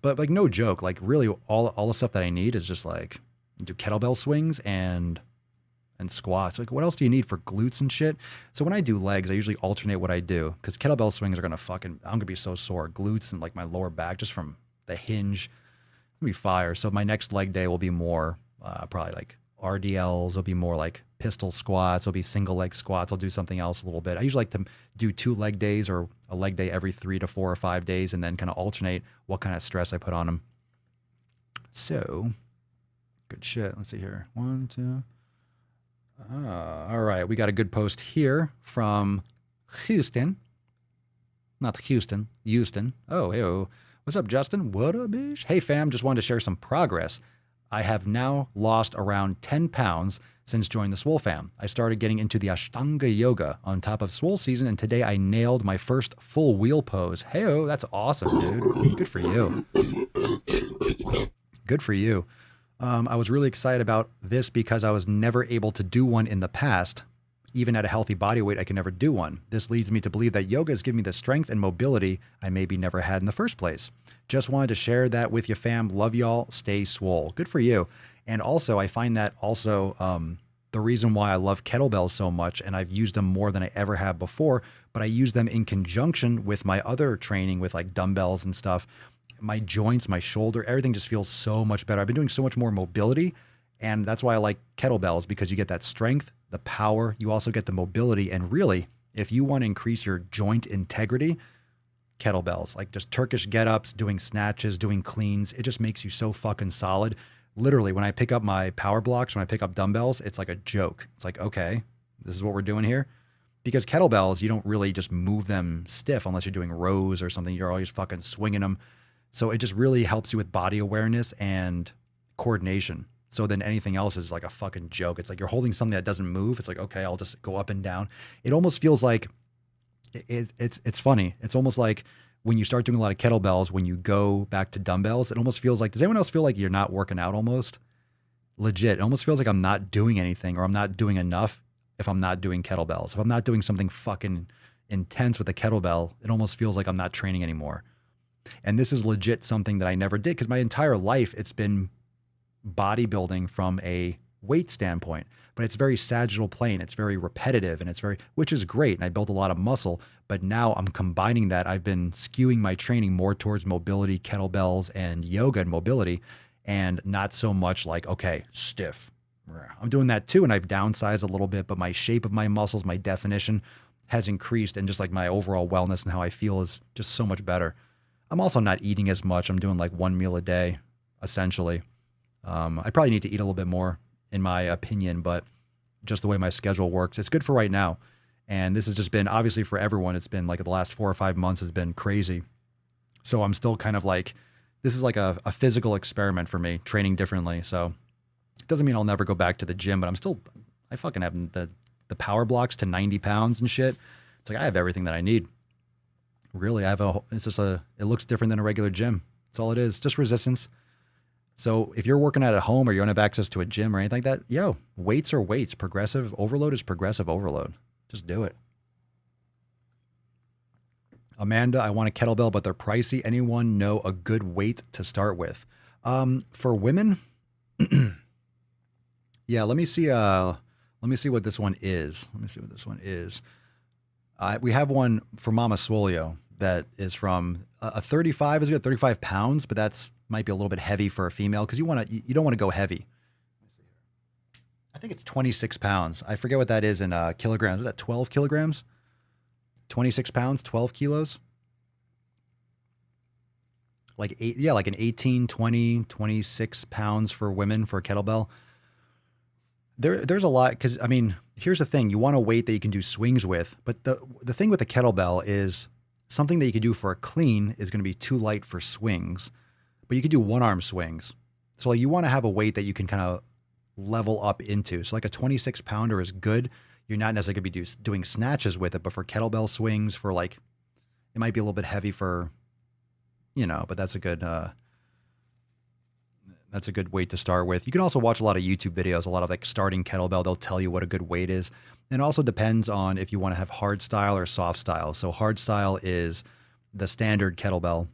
But like no joke, like really all the stuff that I need is just like do kettlebell swings and squats. Like what else do you need for glutes and shit? So when I do legs, I usually alternate what I do because kettlebell swings are gonna I'm gonna be so sore. Glutes and like my lower back just from the hinge, it'll be fire. So my next leg day will be more probably like RDLs. It'll be more like pistol squats. It'll be single leg squats. I'll do something else a little bit. I usually like to do 2 leg days or a leg day every 3 to 4 or 5 days and then kind of alternate what kind of stress I put on them. So good shit. Let's see here. 1, 2. All right. We got a good post here from Houston. Not Houston. Houston. Oh, hey. What's up, Justin? What up, bitch? Hey, fam. Just wanted to share some progress. I have now lost around 10 pounds since joining the Swole fam. I started getting into the Ashtanga yoga on top of Swole season, and today I nailed my first full wheel pose. Hey-oh, that's awesome, dude. Good for you. Good for you. I was really excited about this because I was never able to do one in the past. Even at a healthy body weight, I can never do one. This leads me to believe that yoga has given me the strength and mobility I maybe never had in the first place. Just wanted to share that with you, fam. Love y'all. Stay swole. Good for you. And also, I find that also the reason why I love kettlebells so much, and I've used them more than I ever have before, but I use them in conjunction with my other training with like dumbbells and stuff. My joints, my shoulder, everything just feels so much better. I've been doing so much more mobility, and that's why I like kettlebells, because you get that strength, the power, you also get the mobility. And really, if you want to increase your joint integrity, kettlebells, like just Turkish get-ups, doing snatches, doing cleans, it just makes you so fucking solid. Literally, when I pick up my power blocks, when I pick up dumbbells, it's like a joke. It's like, okay, this is what we're doing here. Because kettlebells, you don't really just move them stiff unless you're doing rows or something. You're always fucking swinging them. So it just really helps you with body awareness and coordination. So then anything else is like a fucking joke. It's like you're holding something that doesn't move. It's like, okay, I'll just go up and down. It almost feels like it's funny. It's almost like when you start doing a lot of kettlebells, when you go back to dumbbells, it almost feels like, does anyone else feel like you're not working out almost? Legit. It almost feels like I'm not doing anything or I'm not doing enough if I'm not doing kettlebells. If I'm not doing something fucking intense with a kettlebell, it almost feels like I'm not training anymore. And this is legit something that I never did because my entire life it's been bodybuilding from a weight standpoint, but it's very sagittal plane. It's very repetitive and which is great. And I built a lot of muscle, but now I'm combining that. I've been skewing my training more towards mobility, kettlebells and yoga and mobility, and not so much like, okay, stiff. I'm doing that too. And I've downsized a little bit, but my shape of my muscles, my definition has increased. And just like my overall wellness and how I feel is just so much better. I'm also not eating as much. I'm doing like 1 meal a day, essentially. I probably need to eat a little bit more, in my opinion, but just the way my schedule works, it's good for right now. And this has just been, obviously for everyone, it's been like the last 4 or 5 months has been crazy. So I'm still kind of like, this is like a physical experiment for me, training differently. So it doesn't mean I'll never go back to the gym, but I fucking have the power blocks to 90 pounds and shit. It's like, I have everything that I need. Really, it looks different than a regular gym. That's all it is, just resistance. So if you're working out at home or you don't have access to a gym or anything like that, weights are weights. Progressive overload is progressive overload. Just do it. Amanda, I want a kettlebell, but they're pricey. Anyone know a good weight to start with? For women, Yeah, let me see what this one is. We have one for Mama Swolio that is from a 35 is good, 35 pounds, but that's might be a little bit heavy for a female because you don't want to go heavy. I think it's 26 pounds. I forget what that is in kilograms. Is that 12 kilograms? 26 pounds, 12 kilos? Like an 18, 20, 26 pounds for women for a kettlebell. There's a lot because, I mean, here's the thing. You want a weight that you can do swings with, but the thing with the kettlebell is something that you can do for a clean is going to be too light for swings, but you can do one-arm swings. So like, you want to have a weight that you can kind of level up into. So like a 26 pounder is good. You're not necessarily going to be doing snatches with it, but for kettlebell swings, for like, it might be a little bit heavy for, but that's a good weight to start with. You can also watch a lot of YouTube videos, a lot of like starting kettlebell. They'll tell you what a good weight is. And it also depends on if you want to have hard style or soft style. So hard style is the standard kettlebell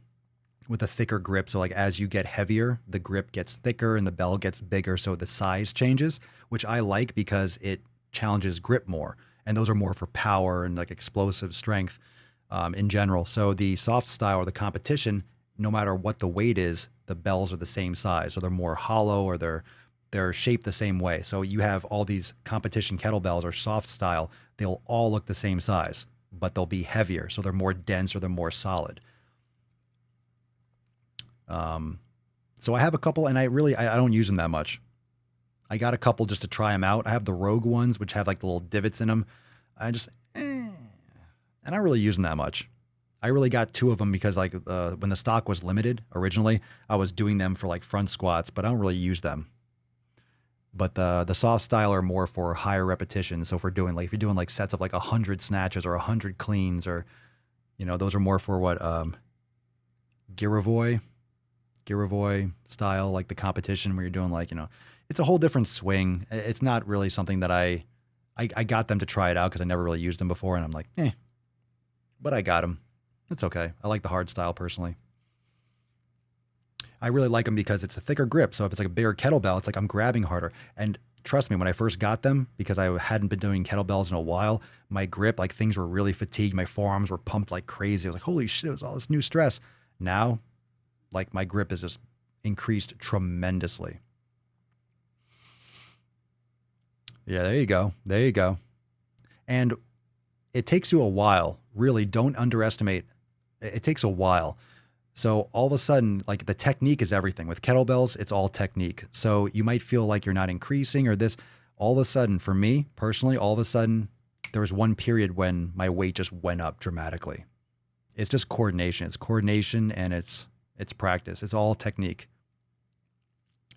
with a thicker grip. So like as you get heavier, the grip gets thicker and the bell gets bigger. So the size changes, which I like because it challenges grip more. And those are more for power and like explosive strength in general. So the soft style or the competition, no matter what the weight is, the bells are the same size. So they're more hollow or they're shaped the same way. So you have all these competition kettlebells or soft style, they'll all look the same size, but they'll be heavier. So they're more dense or they're more solid. So I have a couple and I don't use them that much. I got a couple just to try them out. I have the Rogue ones, which have like the little divots in them. I just, and I don't really use them that much. I really got two of them because like when the stock was limited originally, I was doing them for like front squats, but I don't really use them. But the soft style are more for higher repetitions. So if you're doing like sets of like 100 snatches or 100 cleans or, those are more for what Giravoy style, like the competition where you're doing like, it's a whole different swing. It's not really something that I got them to try it out because I never really used them before. And I'm like, but I got them. It's okay. I like the hard style personally. I really like them because it's a thicker grip. So if it's like a bigger kettlebell, it's like I'm grabbing harder. And trust me, when I first got them, because I hadn't been doing kettlebells in a while, my grip, like things were really fatigued. My forearms were pumped like crazy. I was like, holy shit, it was all this new stress. Now, like my grip is just increased tremendously. Yeah, there you go. There you go. And it takes you a while. Really, don't underestimate. It takes a while. So all of a sudden, like the technique is everything. With kettlebells, it's all technique. So you might feel like you're not increasing or this. All of a sudden, for me personally, all of a sudden, there was one period when my weight just went up dramatically. It's just coordination. It's coordination and it's practice. It's all technique.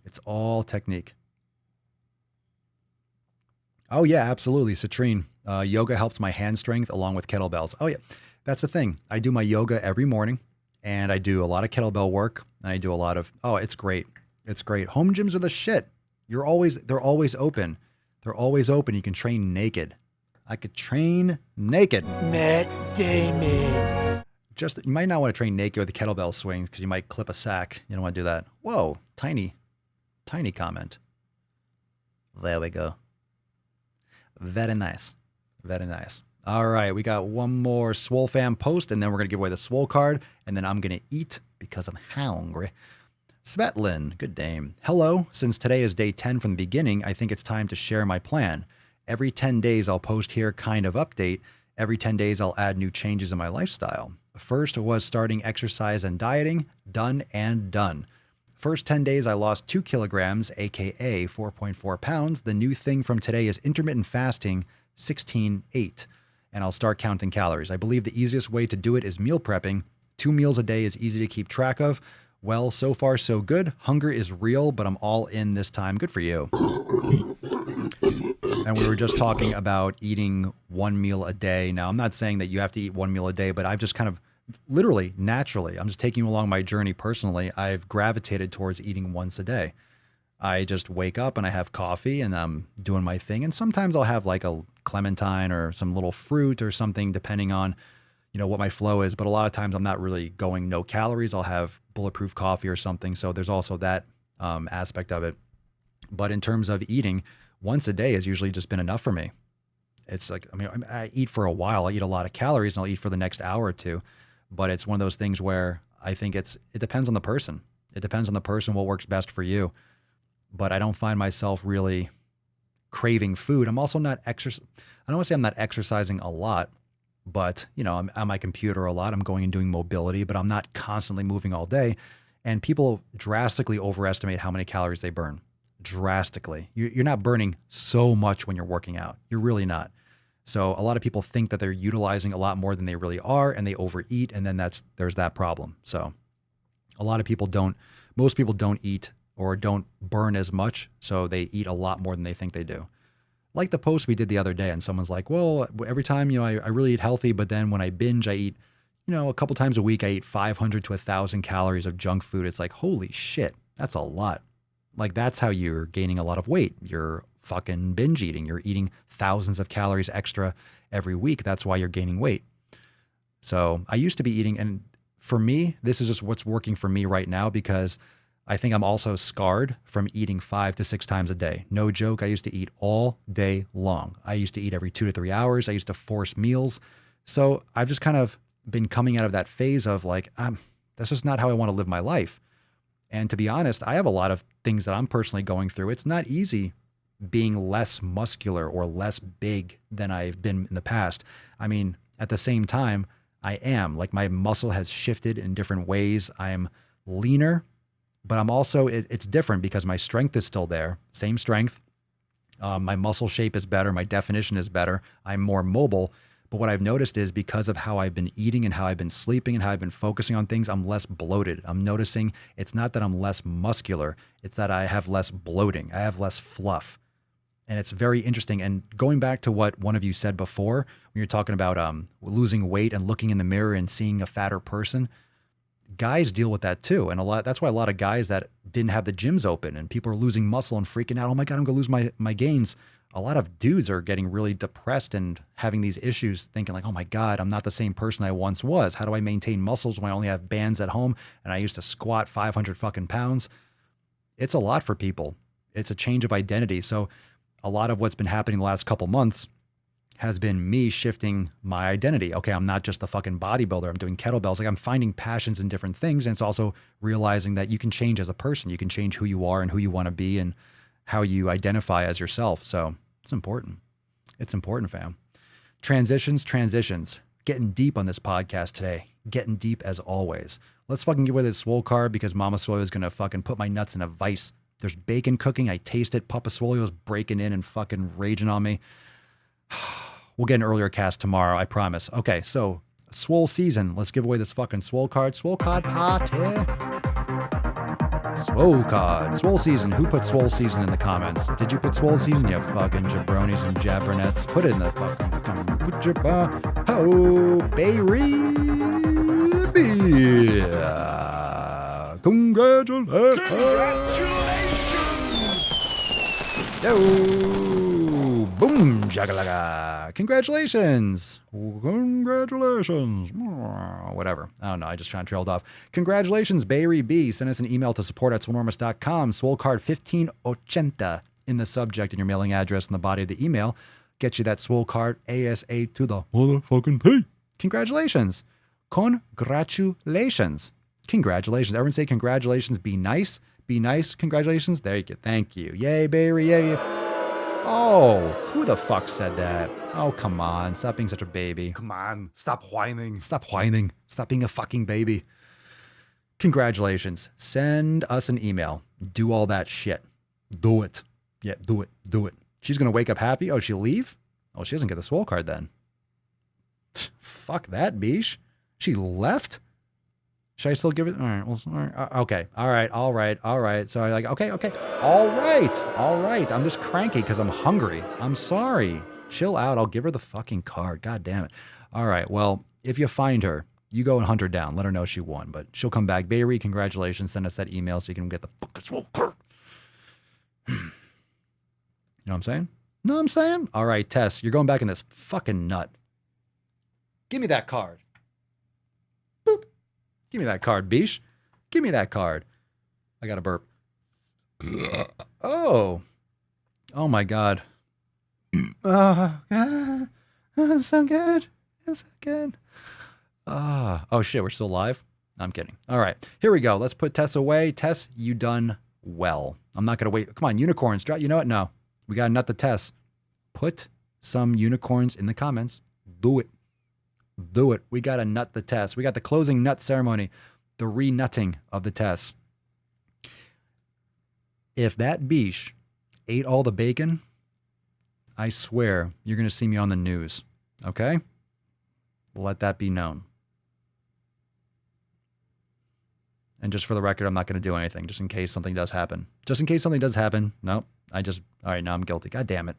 It's all technique. Oh yeah, absolutely. Citrine. Yoga helps my hand strength along with kettlebells. Oh yeah, that's the thing. I do my yoga every morning and I do a lot of kettlebell work and I do a lot of, it's great. It's great. Home gyms are the shit. They're always open. They're always open. You can train naked. I could train naked. Matt Damon. You might not want to train naked with the kettlebell swings because you might clip a sack. You don't want to do that. Whoa, tiny comment. There we go. Very nice. Very nice. All right, we got one more Swole fam post, and then we're going to give away the Swole card, and then I'm going to eat because I'm hungry. Svetlin, good name. Hello, since today is day 10 from the beginning, I think it's time to share my plan. Every 10 days, I'll post here kind of update. Every 10 days, I'll add new changes in my lifestyle. First was starting exercise and dieting, done and done. First 10 days, I lost 2 kilograms, aka 4.4 pounds. The new thing from today is intermittent fasting, 16-8. And I'll start counting calories. I believe the easiest way to do it is meal prepping. 2 meals a day is easy to keep track of. Well, so far so good. Hunger is real, but I'm all in this time. Good for you. And we were just talking about eating 1 meal a day. Now, I'm not saying that you have to eat 1 meal a day, but I've just kind of literally, naturally, I'm just taking you along my journey personally. I've gravitated towards eating once a day. I just wake up and I have coffee and I'm doing my thing. And sometimes I'll have like a clementine or some little fruit or something, depending on, what my flow is. But a lot of times I'm not really going no calories. I'll have bulletproof coffee or something. So there's also that aspect of it. But in terms of eating, once a day has usually just been enough for me. It's like, I mean, I eat for a while. I eat a lot of calories and I'll eat for the next hour or two. But it's one of those things where I think it depends on the person. It depends on the person, what works best for you. But I don't find myself really craving food. I'm also not I don't want to say I'm not exercising a lot, but you know, I'm on my computer a lot. I'm going and doing mobility, but I'm not constantly moving all day. And people drastically overestimate how many calories they burn. Drastically. You're not burning so much when you're working out. You're really not. So a lot of people think that they're utilizing a lot more than they really are, and they overeat, and then there's that problem. So a lot of people most people don't eat or don't burn as much, so they eat a lot more than they think they do. Like the post we did the other day, and someone's like, well, every time, you know, I really eat healthy, but then when I binge, I eat, you know, a couple times a week, I eat 500 to 1,000 calories of junk food. It's like, holy shit, that's a lot. Like, that's how you're gaining a lot of weight. You're fucking binge eating. You're eating thousands of calories extra every week. That's why you're gaining weight. So I used to be eating, and for me, this is just what's working for me right now, because I think I'm also scarred from eating 5 to 6 times a day. No joke. I used to eat all day long. I used to eat every 2 to 3 hours. I used to force meals. So I've just kind of been coming out of that phase of like, that's just not how I want to live my life. And to be honest, I have a lot of things that I'm personally going through. It's not easy being less muscular or less big than I've been in the past. I mean, at the same time, I am like, my muscle has shifted in different ways. I'm leaner, but I'm also, it's different because my strength is still there. Same strength. My muscle shape is better. My definition is better. I'm more mobile. But what I've noticed is because of how I've been eating and how I've been sleeping and how I've been focusing on things, I'm less bloated. I'm noticing it's not that I'm less muscular. It's that I have less bloating. I have less fluff. And it's very interesting. And going back to what one of you said before, when you're talking about losing weight and looking in the mirror and seeing a fatter person, guys deal with that too. And that's why a lot of guys that didn't have the gyms open and people are losing muscle and freaking out, oh my God, I'm going to lose my gains. A lot of dudes are getting really depressed and having these issues, thinking like, oh my God, I'm not the same person I once was. How do I maintain muscles when I only have bands at home and I used to squat 500 fucking pounds? It's a lot for people. It's a change of identity. So a lot of what's been happening the last couple months has been me shifting my identity. Okay, I'm not just a fucking bodybuilder. I'm doing kettlebells. Like, I'm finding passions in different things. And it's also realizing that you can change as a person. You can change who you are and who you want to be and how you identify as yourself. So it's important. It's important, fam. Transitions. Getting deep on this podcast today. Getting deep as always. Let's fucking get with this Swole card because Mama Swole is going to fucking put my nuts in a vice. There's bacon cooking. I taste it. Papa Swolio's breaking in and fucking raging on me. We'll get an earlier cast tomorrow, I promise. Okay, so Swole season. Let's give away this fucking Swole card. Swole card party. Swole card. Swole season. Who put Swole season in the comments? Did you put Swole season? You fucking jabronis and jabronettes. Put it in the fucking... Put your... Oh, baby. Congratulations. Yo, boom, jagalaga. Congratulations. Whatever. I don't know. I just kind of trailed off. Congratulations, Bayri B. Send us an email to support@swolenormous.com. Swole card 1580 in the subject and your mailing address in the body of the email. Get you that Swole card ASA to the motherfucking P. Congratulations. Congratulations. Congratulations. Everyone say congratulations. Be nice. Be nice. Congratulations. There you go. Thank you. Yay, Barry. Yay. Oh, who the fuck said that? Oh, come on. Stop being such a baby. Come on. Stop whining. Stop whining. Stop being a fucking baby. Congratulations. Send us an email. Do all that shit. Do it. Yeah, do it. Do it. She's going to wake up happy. Oh, she'll leave? Oh, she doesn't get the Swole card then. Fuck that, Beesh. She left? Should I still give it? All right. Well, all right. Okay. All right. So I like, okay. All right. I'm just cranky because I'm hungry. I'm sorry. Chill out. I'll give her the fucking card. God damn it. All right. Well, if you find her, you go and hunt her down. Let her know she won, but she'll come back. Bayri, congratulations. Send us that email so you can get the fucking Swole card. You know what I'm saying? Know what I'm saying? All right, Tess, you're going back in this fucking nut. Give me that card. Boop. Give me that card, Beesh. Give me that card. I got a burp. Oh. Oh my God. It's so good. It's so good. Oh shit, we're still live? I'm kidding. All right, here we go. Let's put Tess away. Tess, you done well. I'm not going to wait. Come on, unicorns. You know what? No, we got to nut the Tess. Put some unicorns in the comments. Do it. Do it. We got to nut the Tess. We got the closing nut ceremony, the re-nutting of the Tess. If that biche ate all the bacon, I swear you're going to see me on the news. Okay? Let that be known. And just for the record, I'm not going to do anything just in case something does happen. Just in case something does happen. Nope. All right, now I'm guilty. God damn it.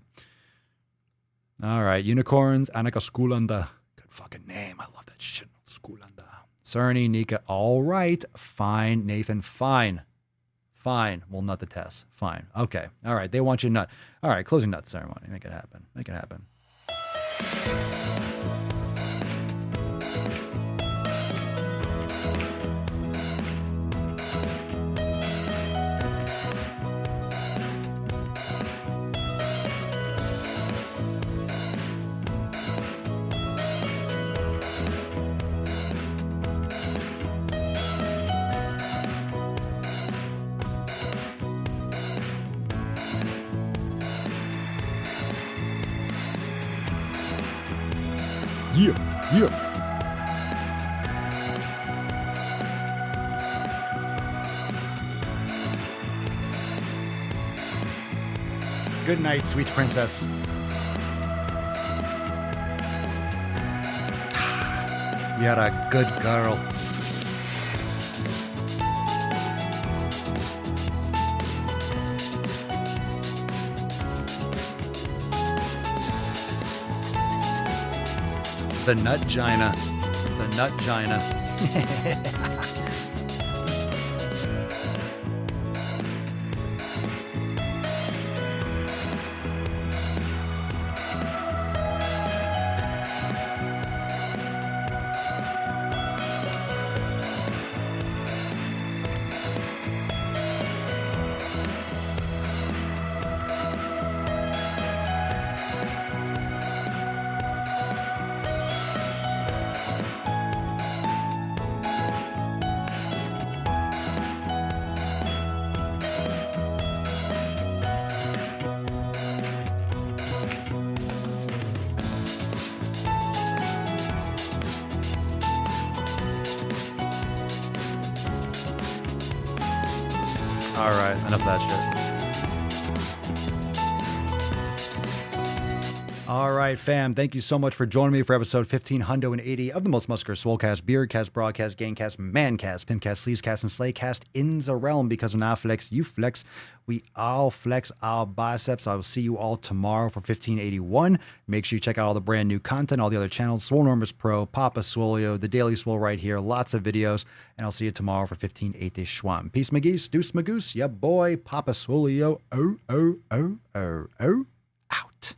All right, unicorns, Annika Skulanda. Good fucking name. I love that shit. Skulanda. Cerny, Nika. All right. Fine, Nathan. Fine. Fine. We'll nut the Tess. Fine. Okay. All right. They want you to nut. All right. Closing nut ceremony. Make it happen. Make it happen. Yeah. Good night, sweet princess. You're a good girl. The nut-gina. The nut-gina. All right, enough of that shit. All right, fam. Thank you so much for joining me for episode 1580 of the most muscular Swolecast, Beardcast, Broadcast, Gamecast, Mancast, Pimpcast, Sleevescast, and Slaycast in the realm. Because when I flex, you flex. We all flex our biceps. I will see you all tomorrow for 1581. Make sure you check out all the brand new content, all the other channels, Swolenormous Pro, Papa Swolio, the Daily Swole right here. Lots of videos. And I'll see you tomorrow for 1580. Peace, McGeese. Deuce, Magoose. Yeah, boy. Papa Swolio. Out.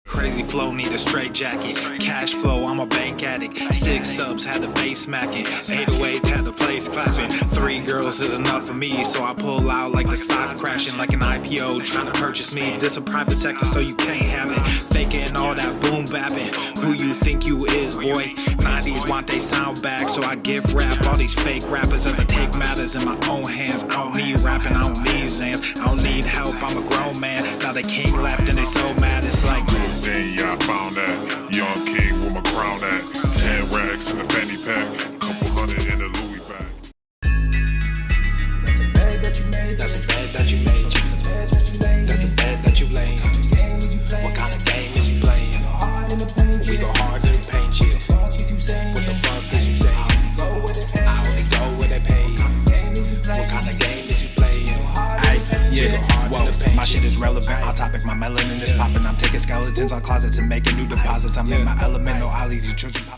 Crazy flow, need a straight jacket. Cash flow, I'm a bank addict. 6 subs, had the bass smacking. 808, had the place clapping. 3 girls is enough for me, so I pull out like the stock crashing. Like an IPO, trying to purchase me. This a private sector, so you can't have it. Faking all that boom bapping. Who you think you is, boy? 90s want they sound back, so I give rap all these fake rappers as I take matters in my own hands. I don't need rapping, I don't need Zans. I don't need help, I'm a grown man. Now they king left and they so mad, it's like then yeah, I found that young king with my crown at 10 racks in the fanny pack, couple hundred in the Louis bag. that's a bed that you made. That's a bed that you made. That's a bed that you laid. That's the bed that you laid. What kind of game is you playing? We go hard in the paint, yeah. What the fuck is you saying? I only go where they pay. What kind of game is you playing? Yeah, whoa, my shit is relevant. On topic, my melanin is popping. I'm taking skeletons on closets and making new deposits. I'm in my element, no ollies, you children pop.